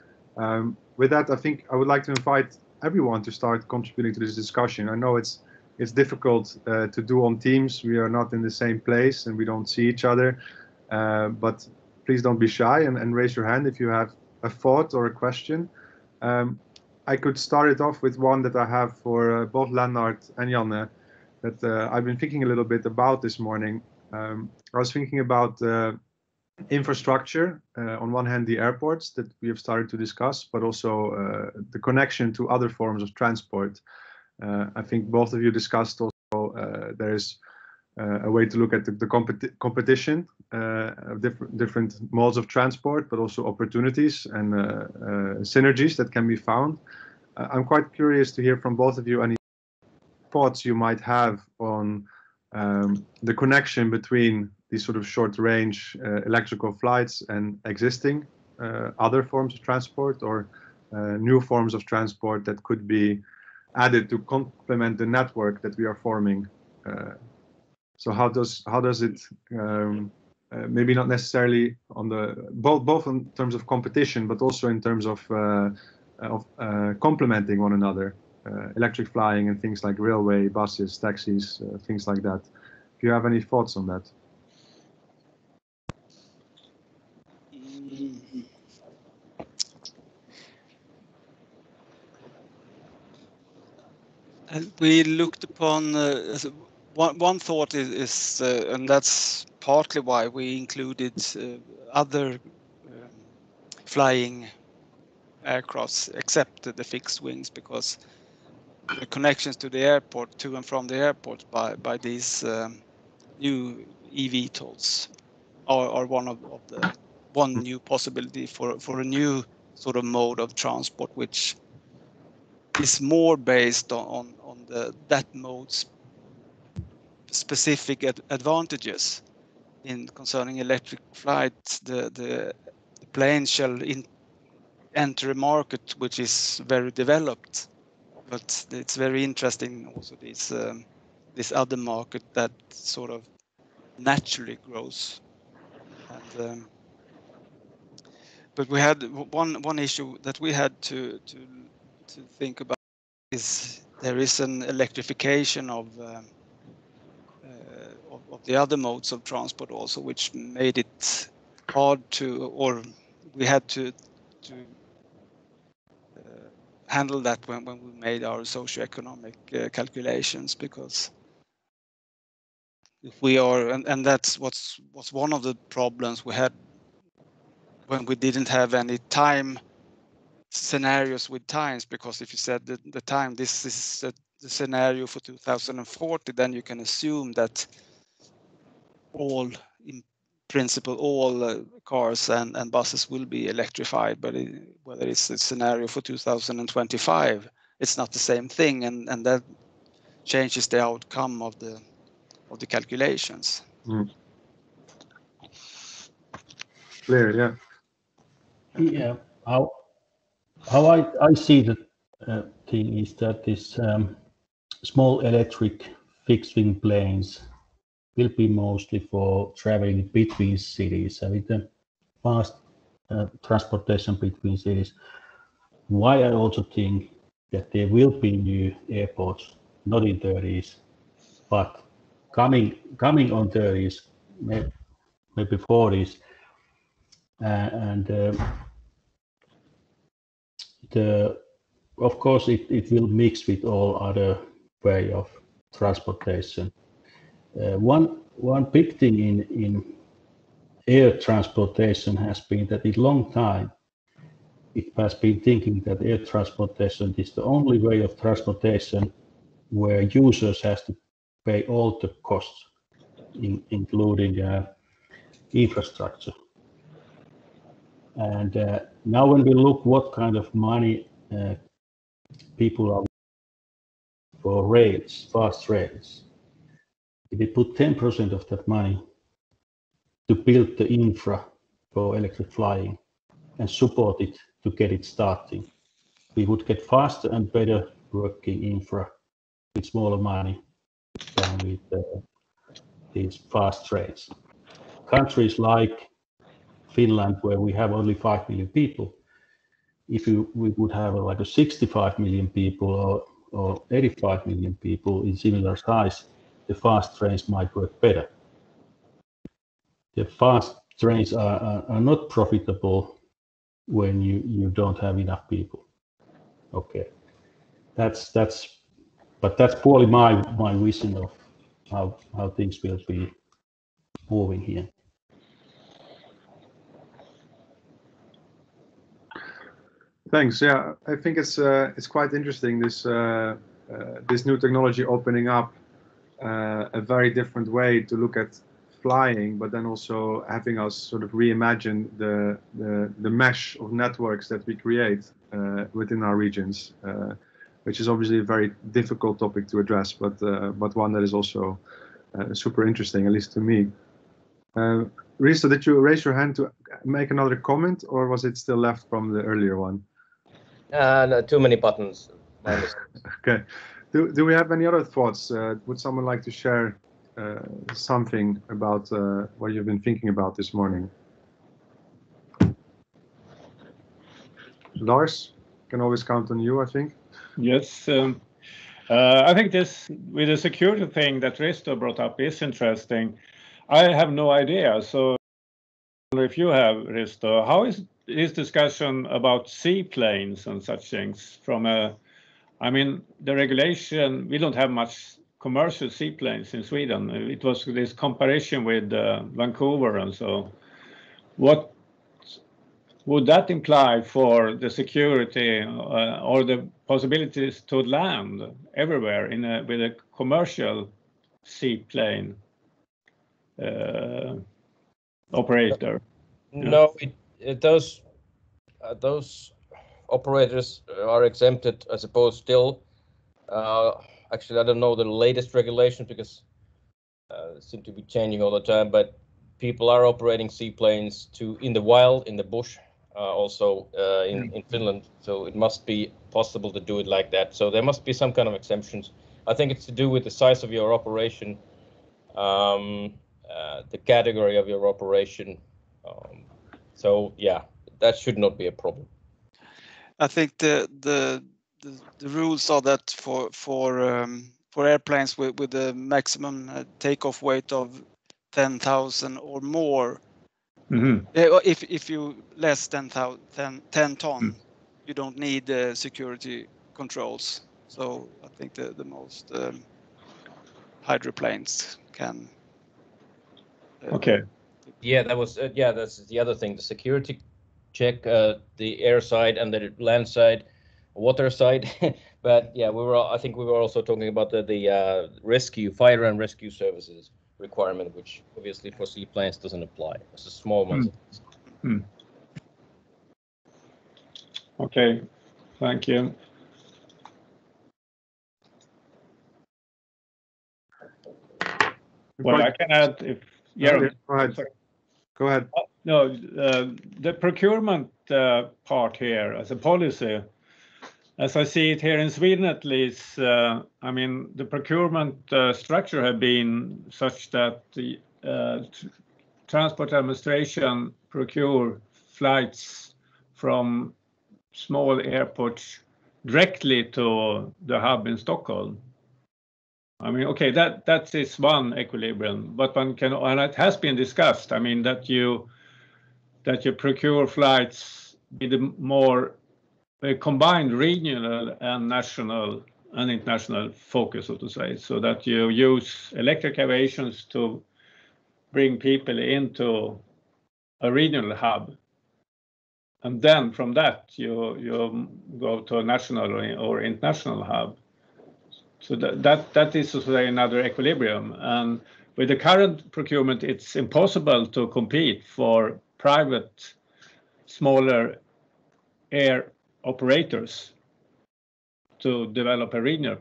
With that, I think I would like to invite everyone to start contributing to this discussion. I know it's difficult to do on Teams. We are not in the same place and we don't see each other, but please don't be shy and raise your hand if you have a thought or a question. I could start it off with one that I have for both Lennart and Janne that I've been thinking a little bit about this morning. I was thinking about infrastructure, on one hand the airports that we have started to discuss, but also the connection to other forms of transport. I think both of you discussed also there's a way to look at the competition of different modes of transport, but also opportunities and synergies that can be found. I'm quite curious to hear from both of you any thoughts you might have on the connection between these sort of short-range electrical flights and existing other forms of transport or new forms of transport that could be added to complement the network that we are forming. So how does it maybe not necessarily on the both in terms of competition, but also in terms of complementing one another, electric flying and things like railway, buses, taxis, things like that. If you have any thoughts on that. We looked upon one thought is and that's partly why we included other flying aircrafts except the fixed wings, because the connections to the airport, to and from the airport by these new eVTOLs are one new possibility for a new sort of mode of transport, which is more based on that mode's specific advantages. In concerning electric flight, the plane shall enter a market which is very developed, but it's very interesting also this other market that sort of naturally grows. And but we had one issue that we had to think about is there is an electrification of the other modes of transport also, which made it hard to, or we had to handle that when we made our socioeconomic calculations, because if we are, and that's what's one of the problems we had when we didn't have any time scenarios with times, because if you said the time, this is the scenario for 2040, then you can assume that in principle all cars and buses will be electrified, but whether it's a scenario for 2025, it's not the same thing, and that changes the outcome of the calculations. Clear, yeah. Yeah, how I see the thing is that this small electric fixed-wing planes will be mostly for traveling between cities, and with the fast transportation between cities. Why I also think that there will be new airports, not in 30s, but coming on 30s, maybe 40s, and of course it will mix with all other way of transportation. One big thing in air transportation has been that in long time it has been thinking that air transportation is the only way of transportation where users has to pay all the costs, including infrastructure. And now when we look what kind of money people are for rails, fast rails. If we put 10% of that money to build the infra for electric flying and support it to get it starting, we would get faster and better working infra with smaller money than with these fast trains. Countries like Finland, where we have only 5 million people, if we would have like a 65 million people or 85 million people in similar size, the fast trains might work better. The fast trains are not profitable when you don't have enough people. Okay, but that's purely my vision of how things will be moving here. Thanks. Yeah, I think it's quite interesting, this new technology opening up a very different way to look at flying, but then also having us sort of reimagine the mesh of networks that we create within our regions, which is obviously a very difficult topic to address, but one that is also super interesting, at least to me. Risto, did you raise your hand to make another comment, or was it still left from the earlier one? No, too many buttons. Okay. Do we have any other thoughts? Would someone like to share something about what you've been thinking about this morning? Lars, can always count on you, I think. Yes. I think this, with the security thing that Risto brought up, is interesting. I have no idea. So if you have, Risto, how is this discussion about seaplanes and such things from I mean, the regulation, we don't have much commercial seaplanes in Sweden. It was this comparison with Vancouver and so. What would that imply for the security or the possibilities to land everywhere with a commercial seaplane operator? No, those operators are exempted, I suppose, still. Actually, I don't know the latest regulations because they seem to be changing all the time, but people are operating seaplanes in the wild, in the bush, also in Finland. So it must be possible to do it like that. So there must be some kind of exemptions. I think it's to do with the size of your operation, the category of your operation. So yeah, that should not be a problem. I think the rules are that for airplanes with the maximum takeoff weight of 10,000 or more, if you less than 10 ton, you don't need security controls. So I think the most hydroplanes can. Okay. Yeah, that's the other thing. The security check, the air side and the land side, water side. But yeah, I think we were also talking about the fire and rescue services requirement, which obviously for seaplanes doesn't apply. It's a small one. Okay, thank you. Well, I can add if. Yeah, go ahead. Sorry. Go ahead. No, the procurement part here as a policy, as I see it here in Sweden at least, I mean, the procurement structure have been such that the transport administration procure flights from small airports directly to the hub in Stockholm. I mean, okay, that is one equilibrium, but one can, and it has been discussed. I mean, that you procure flights with a more combined regional and national and international focus, so to say, so that you use electric aviations to bring people into a regional hub, and then from that you go to a national or international hub. So that is, to say, another equilibrium. And with the current procurement, it's impossible to compete for private, smaller air operators to develop a regional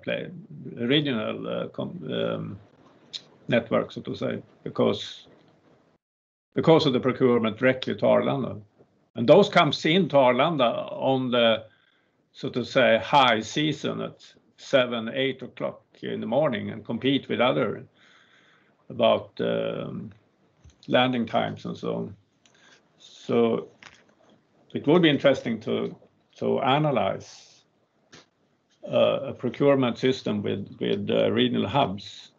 network, so to say, because of the procurement directly to Arlanda. And those comes into Arlanda on the, so to say, high season at 7, 8 o'clock in the morning and compete with other about landing times and so on. So it would be interesting to analyze a procurement system with regional hubs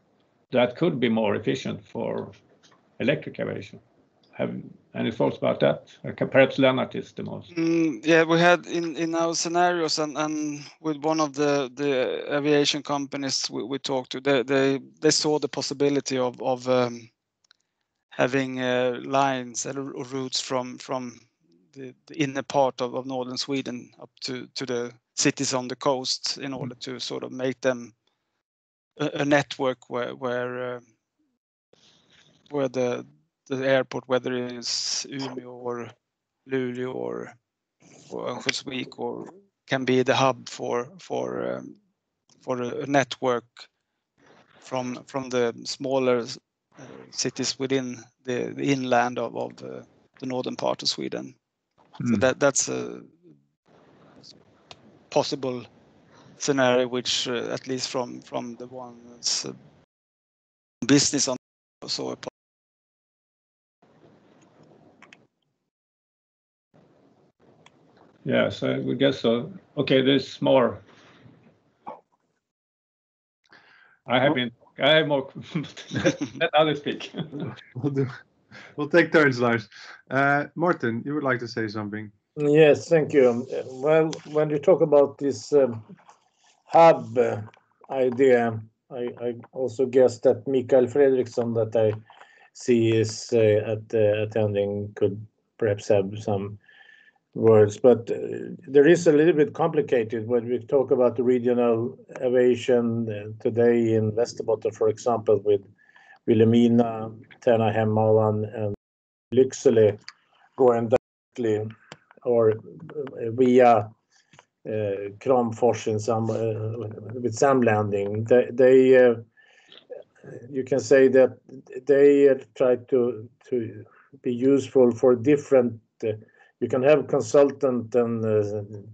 that could be more efficient for electric aviation. Have any thoughts about that? Perhaps Lennart is the most. Yeah, we had in our scenarios and with one of the aviation companies we talked to, they saw the possibility of having lines or routes from the inner part of northern Sweden up to the cities on the coast in order to sort of make them a network where the airport, whether it is Umeå or Luleå or Örnsköldsvik, or can be the hub for a network from the smaller cities within the inland of the northern part of Sweden. So that's a possible scenario, which at least from the one's business on so. Yeah, so we guess so. Okay, there's more. I have more. Let others speak. We'll take turns, Lars. Morten, you would like to say something? Yes, thank you. Well, when you talk about this hub idea, I also guess that Mikael Fredriksson, that I see is attending, could perhaps have some words. But there is a little bit complicated when we talk about the regional aviation today in Västerbotten, for example, with Vilhelmina, Tärna, Hemavan, and Lycksele going directly or via Kramfors with some landing. They you can say that they try to be useful for different. You can have consultant and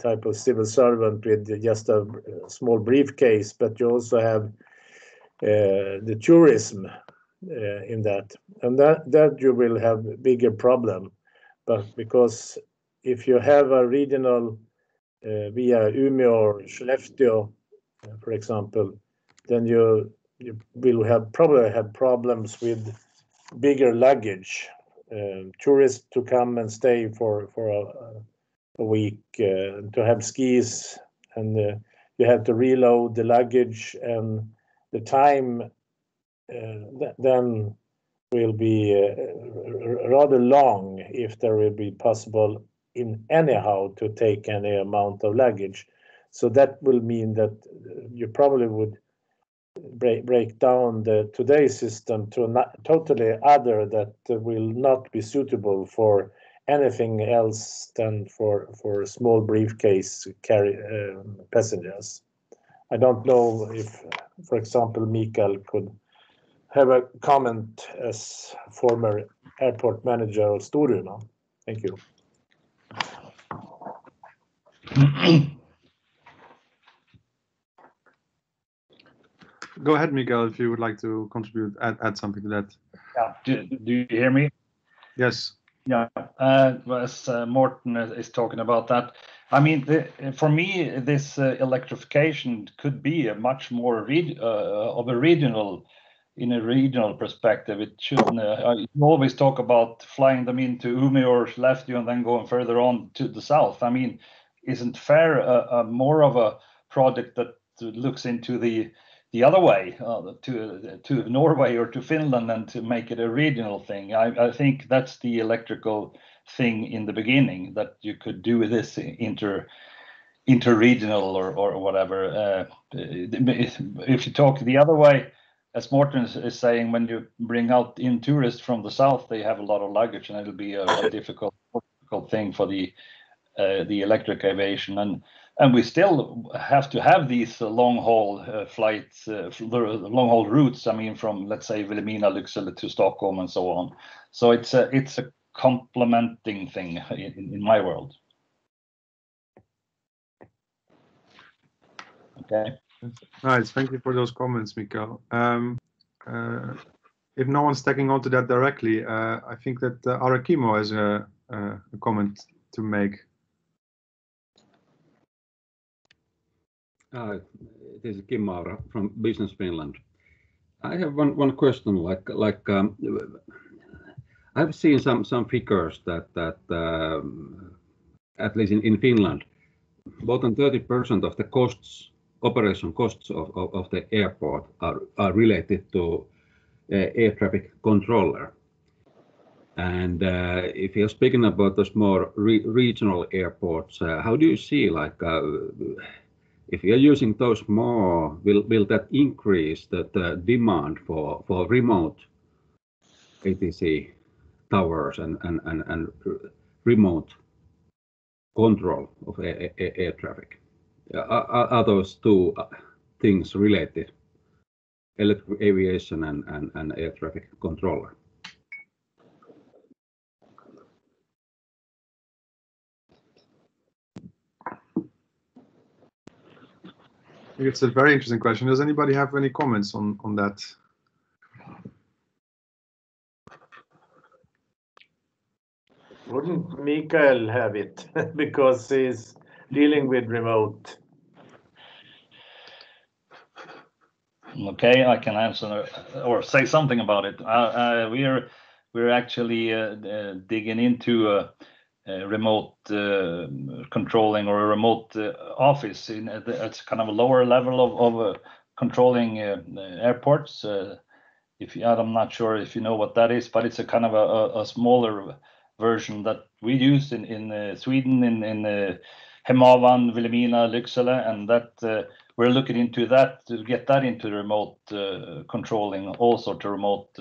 type of civil servant with just a small briefcase, but you also have the tourism in that, and that you will have bigger problem. But because if you have a regional via Umeå or Skellefteå, for example, then you will probably have problems with bigger luggage. Tourists to come and stay for a week, to have skis, and you have to reload the luggage, and the time then will be rather long if there will be possible in anyhow to take any amount of luggage. So that will mean that you probably would break down the today's system to a totally other that will not be suitable for anything else than for small briefcase carry passengers. I don't know if, for example, Mikael could have a comment as former airport manager of Storuman. Thank you. Go ahead, Mikael, if you would like to contribute, add something to that. Yeah. Do you hear me? Yes. Yeah. As Morten is talking about that, I mean, for me, this electrification could be a much more of a regional. In a regional perspective, it shouldn't. You always talk about flying them into Umeå or Skellefteå and then going further on to the south. I mean, isn't fair more of a project that looks into the other way, to Norway or to Finland, and to make it a regional thing? I think that's the electrical thing in the beginning, that you could do this interregional or whatever. If you talk the other way, as Morten is saying, when you bring out in tourists from the south, they have a lot of luggage, and it'll be a difficult thing for the electric aviation. And and we still have to have these long-haul flights, long-haul routes. I mean, from, let's say, Vilhelmina, Lycksele to Stockholm and so on. So it's a complementing thing in my world. Okay. Nice. Thank you for those comments, Mikael. If no one's tagging on to that directly, I think that Arakimo has a comment to make. This is Kim Maura from Business Finland. I have one question. I've seen some figures that at least in Finland, more than 30% of the operation costs of the airport are related to air traffic controller. And if you're speaking about those more regional airports, how do you see, if you're using those more, will that increase the demand for remote ATC towers and remote control of air traffic? Are those two things related, electric aviation and air traffic controller? It's a very interesting question. Does anybody have any comments on that? Wouldn't Mikael have it because he's dealing with remote? Okay, I can answer or say something about it. We're actually digging into remote controlling or a remote office. It's kind of a lower level of controlling airports. I'm not sure if you know what that is, but it's a kind of a smaller version that we use in Sweden, in Hemavan, Vilhelmina, Lycksele, and that we're looking into that to get that into remote controlling, also to remote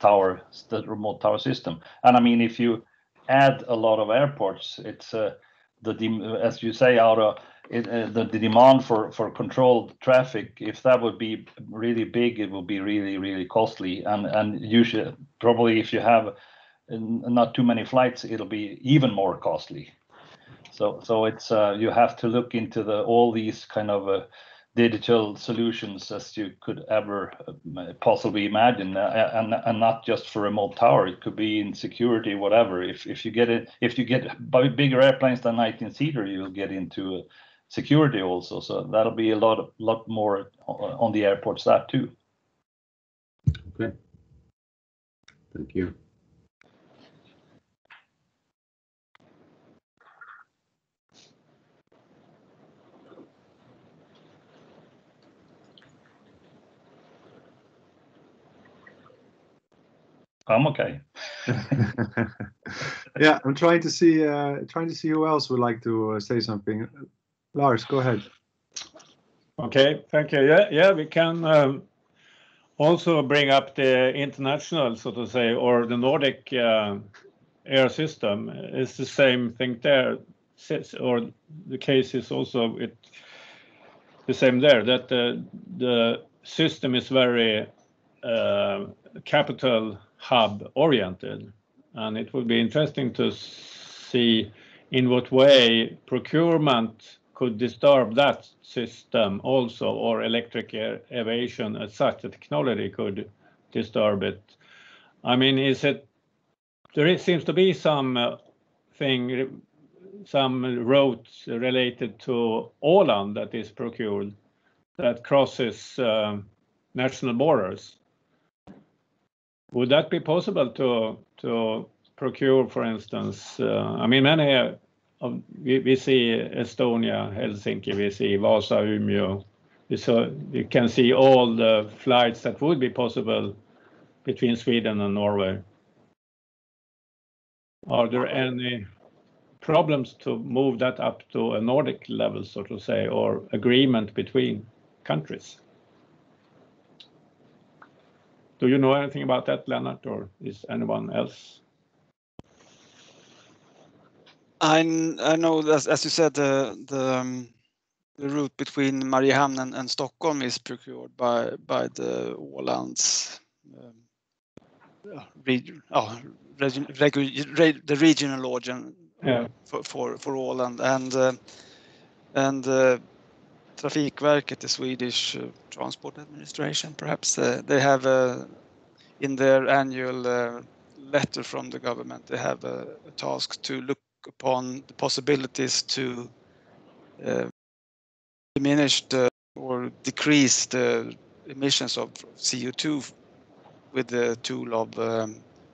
tower, the remote tower system. And I mean, if you add a lot of airports, it's as you say, the demand for controlled traffic. If that would be really big, it would be really costly. And usually, probably, if you have not too many flights, it'll be even more costly. So it's you have to look into all these kind of digital solutions as you could ever possibly imagine, and not just for remote tower. It could be in security, whatever. If you get bigger airplanes than 19-seater, you'll get into security also. So that'll be a lot more on the airports, that too. Okay. Thank you. I'm okay. Yeah, I'm trying to see who else would like to say something. Lars, go ahead. Okay, thank you. Yeah, we can also bring up the international, so to say, or the Nordic air system. It's the same thing there, or the case is also the same there, that the system is very capital hub oriented, and it would be interesting to see in what way procurement could disturb that system also, or electric aviation as such, the technology could disturb it. I mean, there seems to be some routes related to Åland that is procured that crosses national borders. Would that be possible to procure, for instance? I mean, we see Estonia, Helsinki, we see Vasa, Umeå. So you can see all the flights that would be possible between Sweden and Norway. Are there any problems to move that up to a Nordic level, so to say, or agreement between countries? Do you know anything about that, Lennart, or is anyone else? I know that, as you said, the route between Mariehamn and Stockholm is procured by the Ålands the regional organ for Åland, and Trafikverket, the Swedish Transport Administration, perhaps they have in their annual letter from the government, they have a task to look upon the possibilities to diminish or decrease the emissions of CO2 with the tool of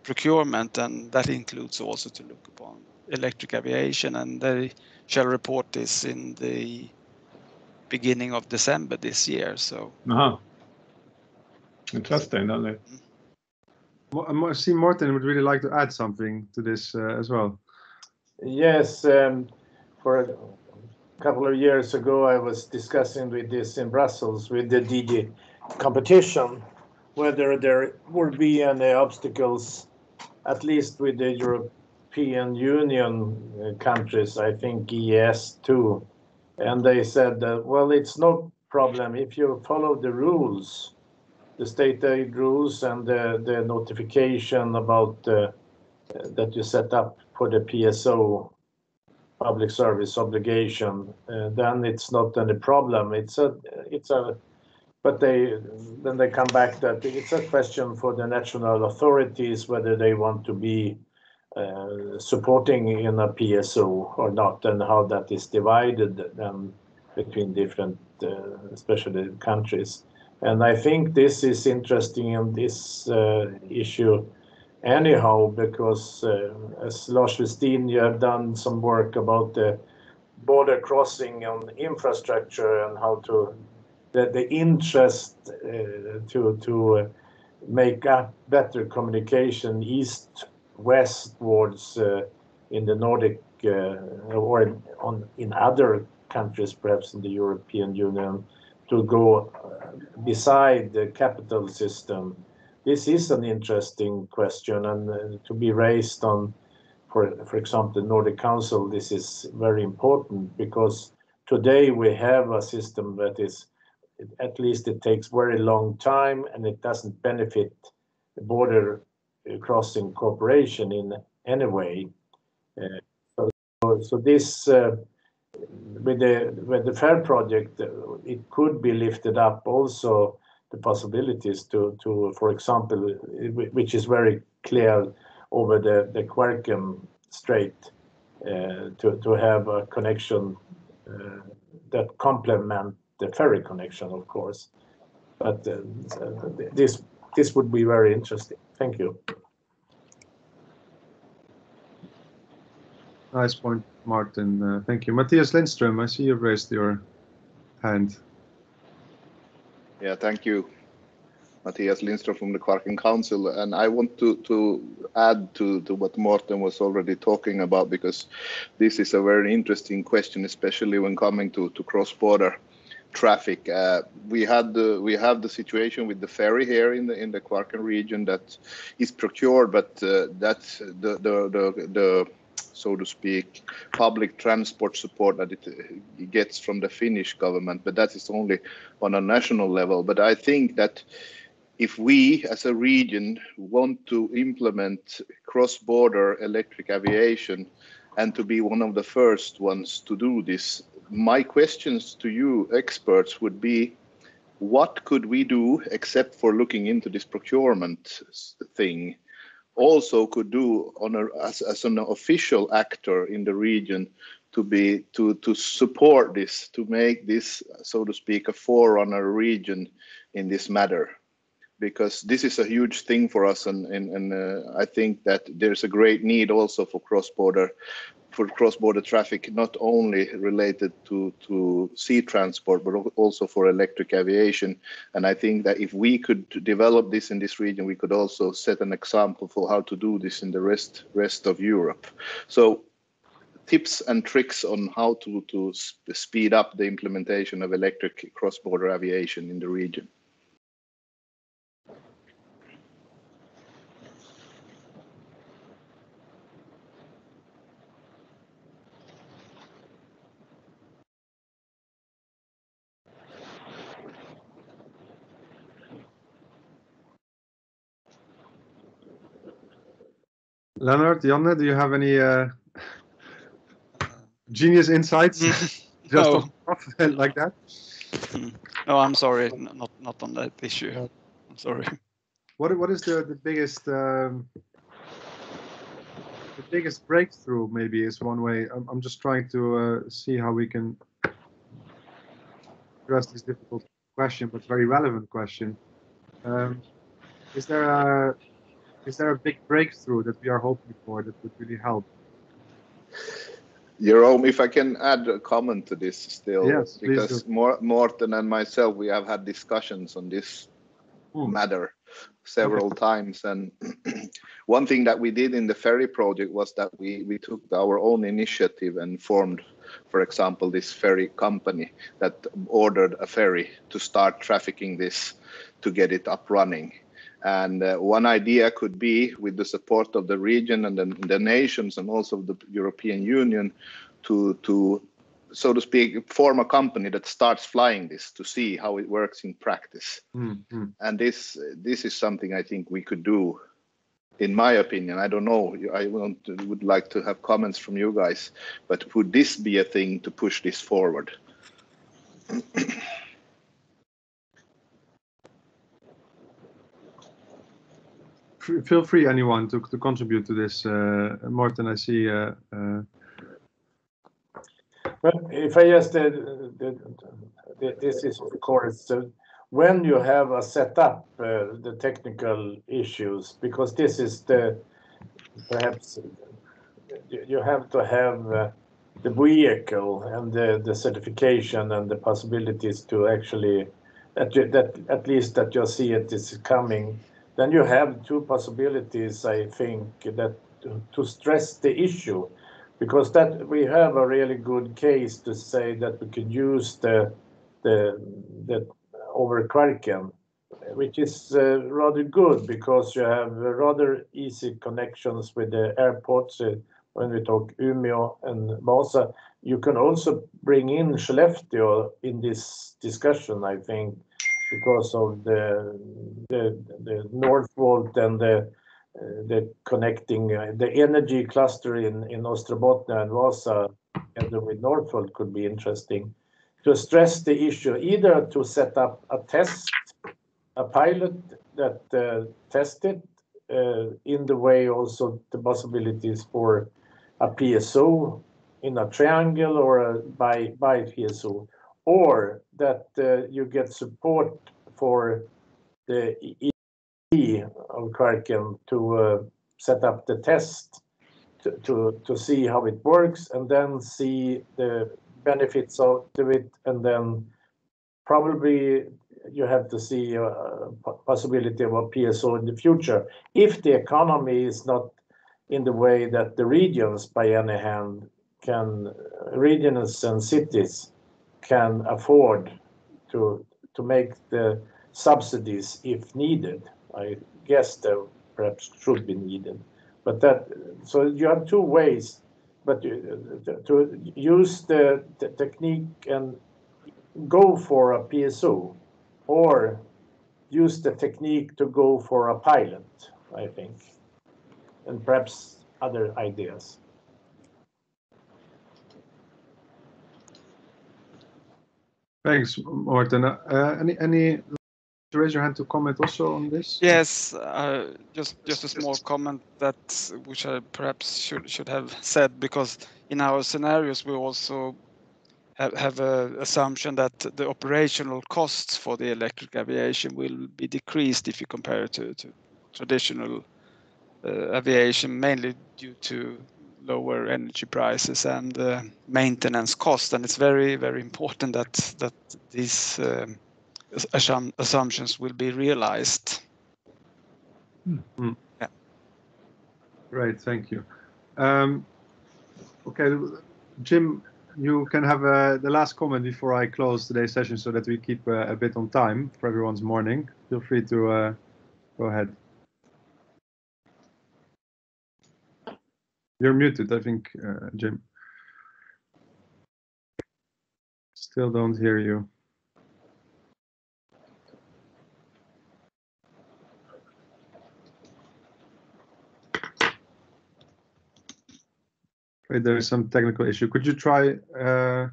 procurement, and that includes also to look upon electric aviation, and they shall report this in the beginning of December this year. So interesting, don't it? I see Morten would really like to add something to this as well. Yes, for a couple of years ago, I was discussing with this in Brussels with the DG competition, whether there would be any obstacles, at least with the European Union countries, I think EES too. And they said that, well, it's no problem if you follow the rules, the state aid rules and the notification about that you set up for the PSO, public service obligation, then it's not any problem. But then they come back that it's a question for the national authorities whether they want to be supporting in a PSO or not, and how that is divided between different, especially countries. And I think this is interesting in this issue anyhow, because as Lars Westin, you have done some work about the border crossing and infrastructure and how to the interest to make up better communication east-westwards in the Nordic or in other countries, perhaps in the European Union, to go beside the capital system. This is an interesting question, and to be raised on, for example, the Nordic Council. This is very important because today we have a system that is, at least it takes very long time, and it doesn't benefit border crossing cooperation in any way. So this with the FAIR project, it could be lifted up also, the possibilities to for example, which is very clear over the Kvarken Strait, to have a connection that complement the ferry connection, of course. But this would be very interesting. Thank you. Nice point, Martin. Thank you. Matthias Lindström, I see you've raised your hand. Yeah, thank you. Matthias Lindström from the Kvarken Council, and I want to add to what Morten was already talking about, because this is a very interesting question, especially when coming to cross-border traffic. We have the situation with the ferry here in the Kvarken region that is procured, but that's the so to speak, public transport support that it gets from the Finnish government, but that is only on a national level. But I think that if we as a region want to implement cross-border electric aviation and to be one of the first ones to do this, my questions to you experts would be, what could we do except for looking into this procurement thing? Also could do as an official actor in the region to support this, to make this, so to speak, a forerunner region in this matter, because this is a huge thing for us, and I think that there's a great need also for cross-border traffic, not only related to sea transport, but also for electric aviation. And I think that if we could develop this in this region, we could also set an example for how to do this in the rest of Europe. So tips and tricks on how to speed up the implementation of electric cross-border aviation in the region. Leonard, Janne, do you have any genius insights? Just No. off like that? No, I'm sorry, not on that issue. I'm sorry. What is the biggest breakthrough? Maybe is one way. I'm just trying to see how we can address this difficult question, but very relevant question. Is there a big breakthrough that we are hoping for that would really help? Jerome, if I can add a comment to this still, yes, because Morten and myself, we have had discussions on this matter several times. And one thing that we did in the ferry project was that we took our own initiative and formed, for example, this ferry company that ordered a ferry to start trafficking this to get it up running. And one idea could be, with the support of the region and the nations and also the European Union, to so to speak, form a company that starts flying this to see how it works in practice. And this is something I think we could do, in my opinion. I don't know. I would like to have comments from you guys. But would this be a thing to push this forward? Feel free, anyone, to contribute to this. Morten, I see. Well, if I just this is of course when you have a setup, the technical issues, because this is perhaps you have to have the vehicle and the certification and the possibilities to actually that at least that you see it is coming. Then you have two possibilities, I think, that to stress the issue, because that we have a really good case to say that we could use the over Kvarken, which is rather good because you have rather easy connections with the airports. When we talk Umeå and Vasa, you can also bring in Skellefteå in this discussion, I think, because of the Northvolt and the connecting the energy cluster in Ostrobotnia and Vasa, together with Northvolt, could be interesting to stress the issue, either to set up a pilot that test it in the way also the possibilities for a PSO in a triangle or a by PSO, or that you get support for the of Kvarken to set up the test to see how it works, and then see the benefits of it, and then probably you have to see a possibility of a PSO in the future if the economy is not in the way that the regions by any hand regions and cities can afford to make the subsidies if needed. I guess there perhaps should be needed, but so you have two ways, but to use the technique and go for a PSO, or use the technique to go for a pilot, I think, and perhaps other ideas. Thanks, Morten. Any raise your hand to comment also on this? Yes, just a small comment that which I perhaps should have said, because in our scenarios we also have an assumption that the operational costs for the electric aviation will be decreased if you compare it to traditional aviation, mainly due to lower energy prices and maintenance costs. And it's very, very important that these assumptions will be realized. Yeah. Great, thank you. Okay, Jim, you can have the last comment before I close today's session, so that we keep a bit on time for everyone's morning. Feel free to go ahead. You're muted, I think, Jim. Still don't hear you. there's some technical issue. Could you try the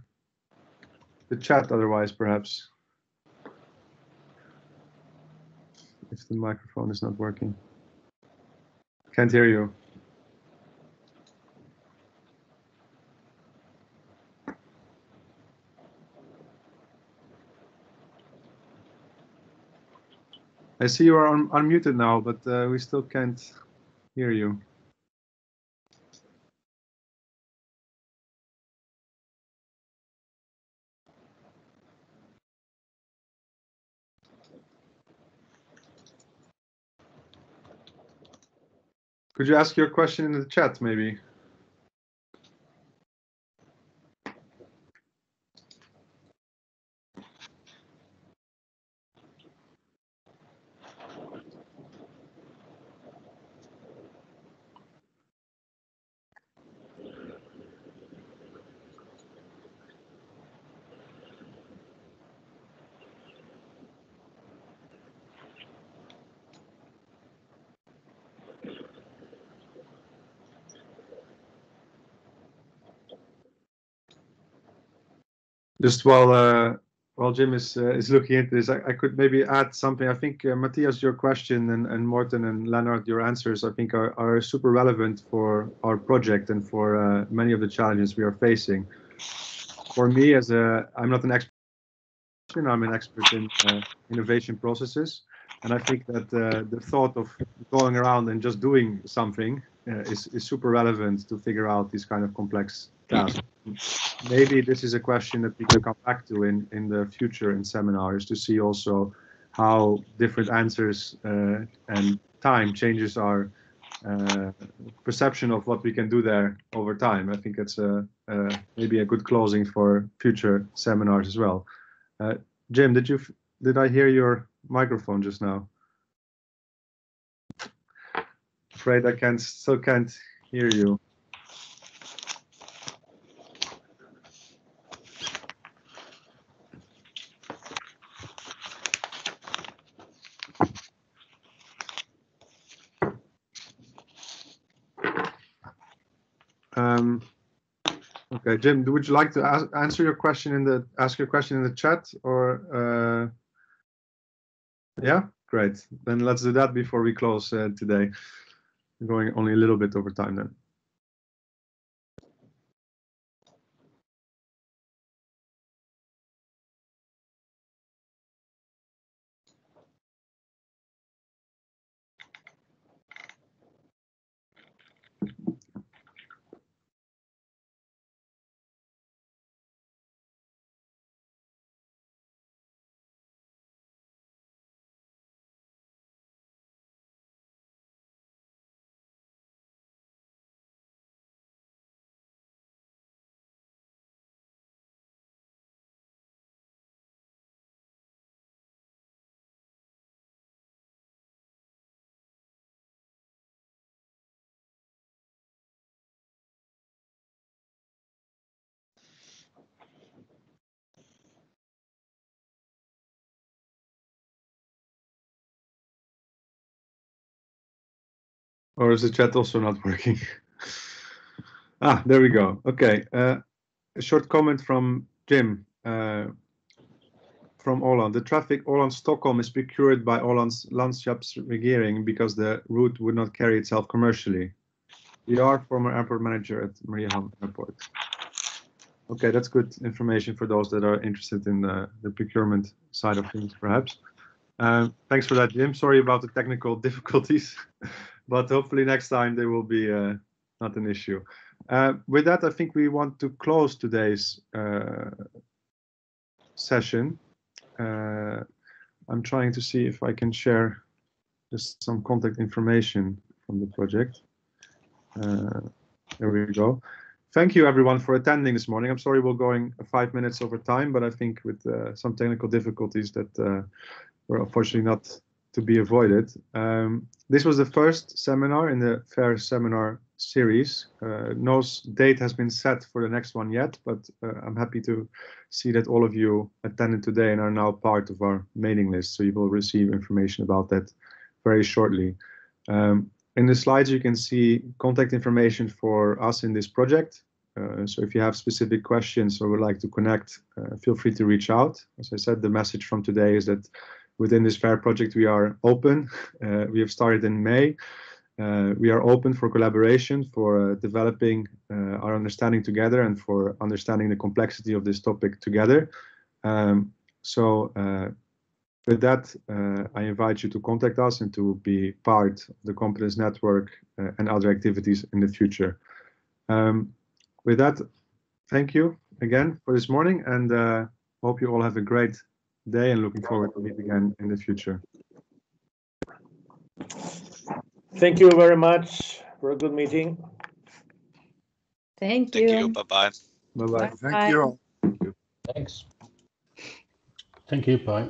chat otherwise, perhaps? If the microphone is not working. Can't hear you. I see you are unmuted now, but we still can't hear you. Could you ask your question in the chat, maybe? Just while Jim is looking into this, I could maybe add something. I think Matthias, your question and Morten and Lennart, your answers, I think are super relevant for our project and for many of the challenges we are facing. For me, I'm not an expert. I'm an expert in innovation processes, and I think that the thought of going around and just doing something is super relevant to figure out these kind of complex tasks. Maybe this is a question that we can come back to in the future in seminars to see also how different answers and time changes our perception of what we can do there over time. I think it's maybe a good closing for future seminars as well. Jim, did I hear your microphone just now? Afraid I still can't hear you. Okay, Jim, would you like to ask your question in the chat, or yeah, great. Then let's do that before we close today. We're going only a little bit over time then. Or is the chat also not working? There we go. Okay, a short comment from Jim from Åland. The traffic Åland-Stockholm is procured by Ålands Landskapsregering because the route would not carry itself commercially. We are former airport manager at Mariehamn Airport. Okay, that's good information for those that are interested in the procurement side of things, perhaps. Thanks for that, Jim. Sorry about the technical difficulties, but hopefully next time they will be not an issue. With that, I think we want to close today's session. I'm trying to see if I can share just some contact information from the project. There we go. Thank you everyone for attending this morning. I'm sorry we're going 5 minutes over time, but I think with some technical difficulties that were unfortunately not to be avoided. This was the first seminar in the FAIR seminar series. No date has been set for the next one yet, but I'm happy to see that all of you attended today and are now part of our mailing list, so you will receive information about that very shortly. In the slides you can see contact information for us in this project. So if you have specific questions or would like to connect, feel free to reach out. As I said, the message from today is that within this FAIR project, we are open. We have started in May. We are open for collaboration, for developing our understanding together and for understanding the complexity of this topic together. With that, I invite you to contact us and to be part of the competence network and other activities in the future. With that, thank you again for this morning, and hope you all have a great day and looking forward to meet again in the future. Thank you very much for a good meeting. Thank you. Thank you. Bye-bye. Bye-bye. Thank you. Thanks. Thank you. Bye.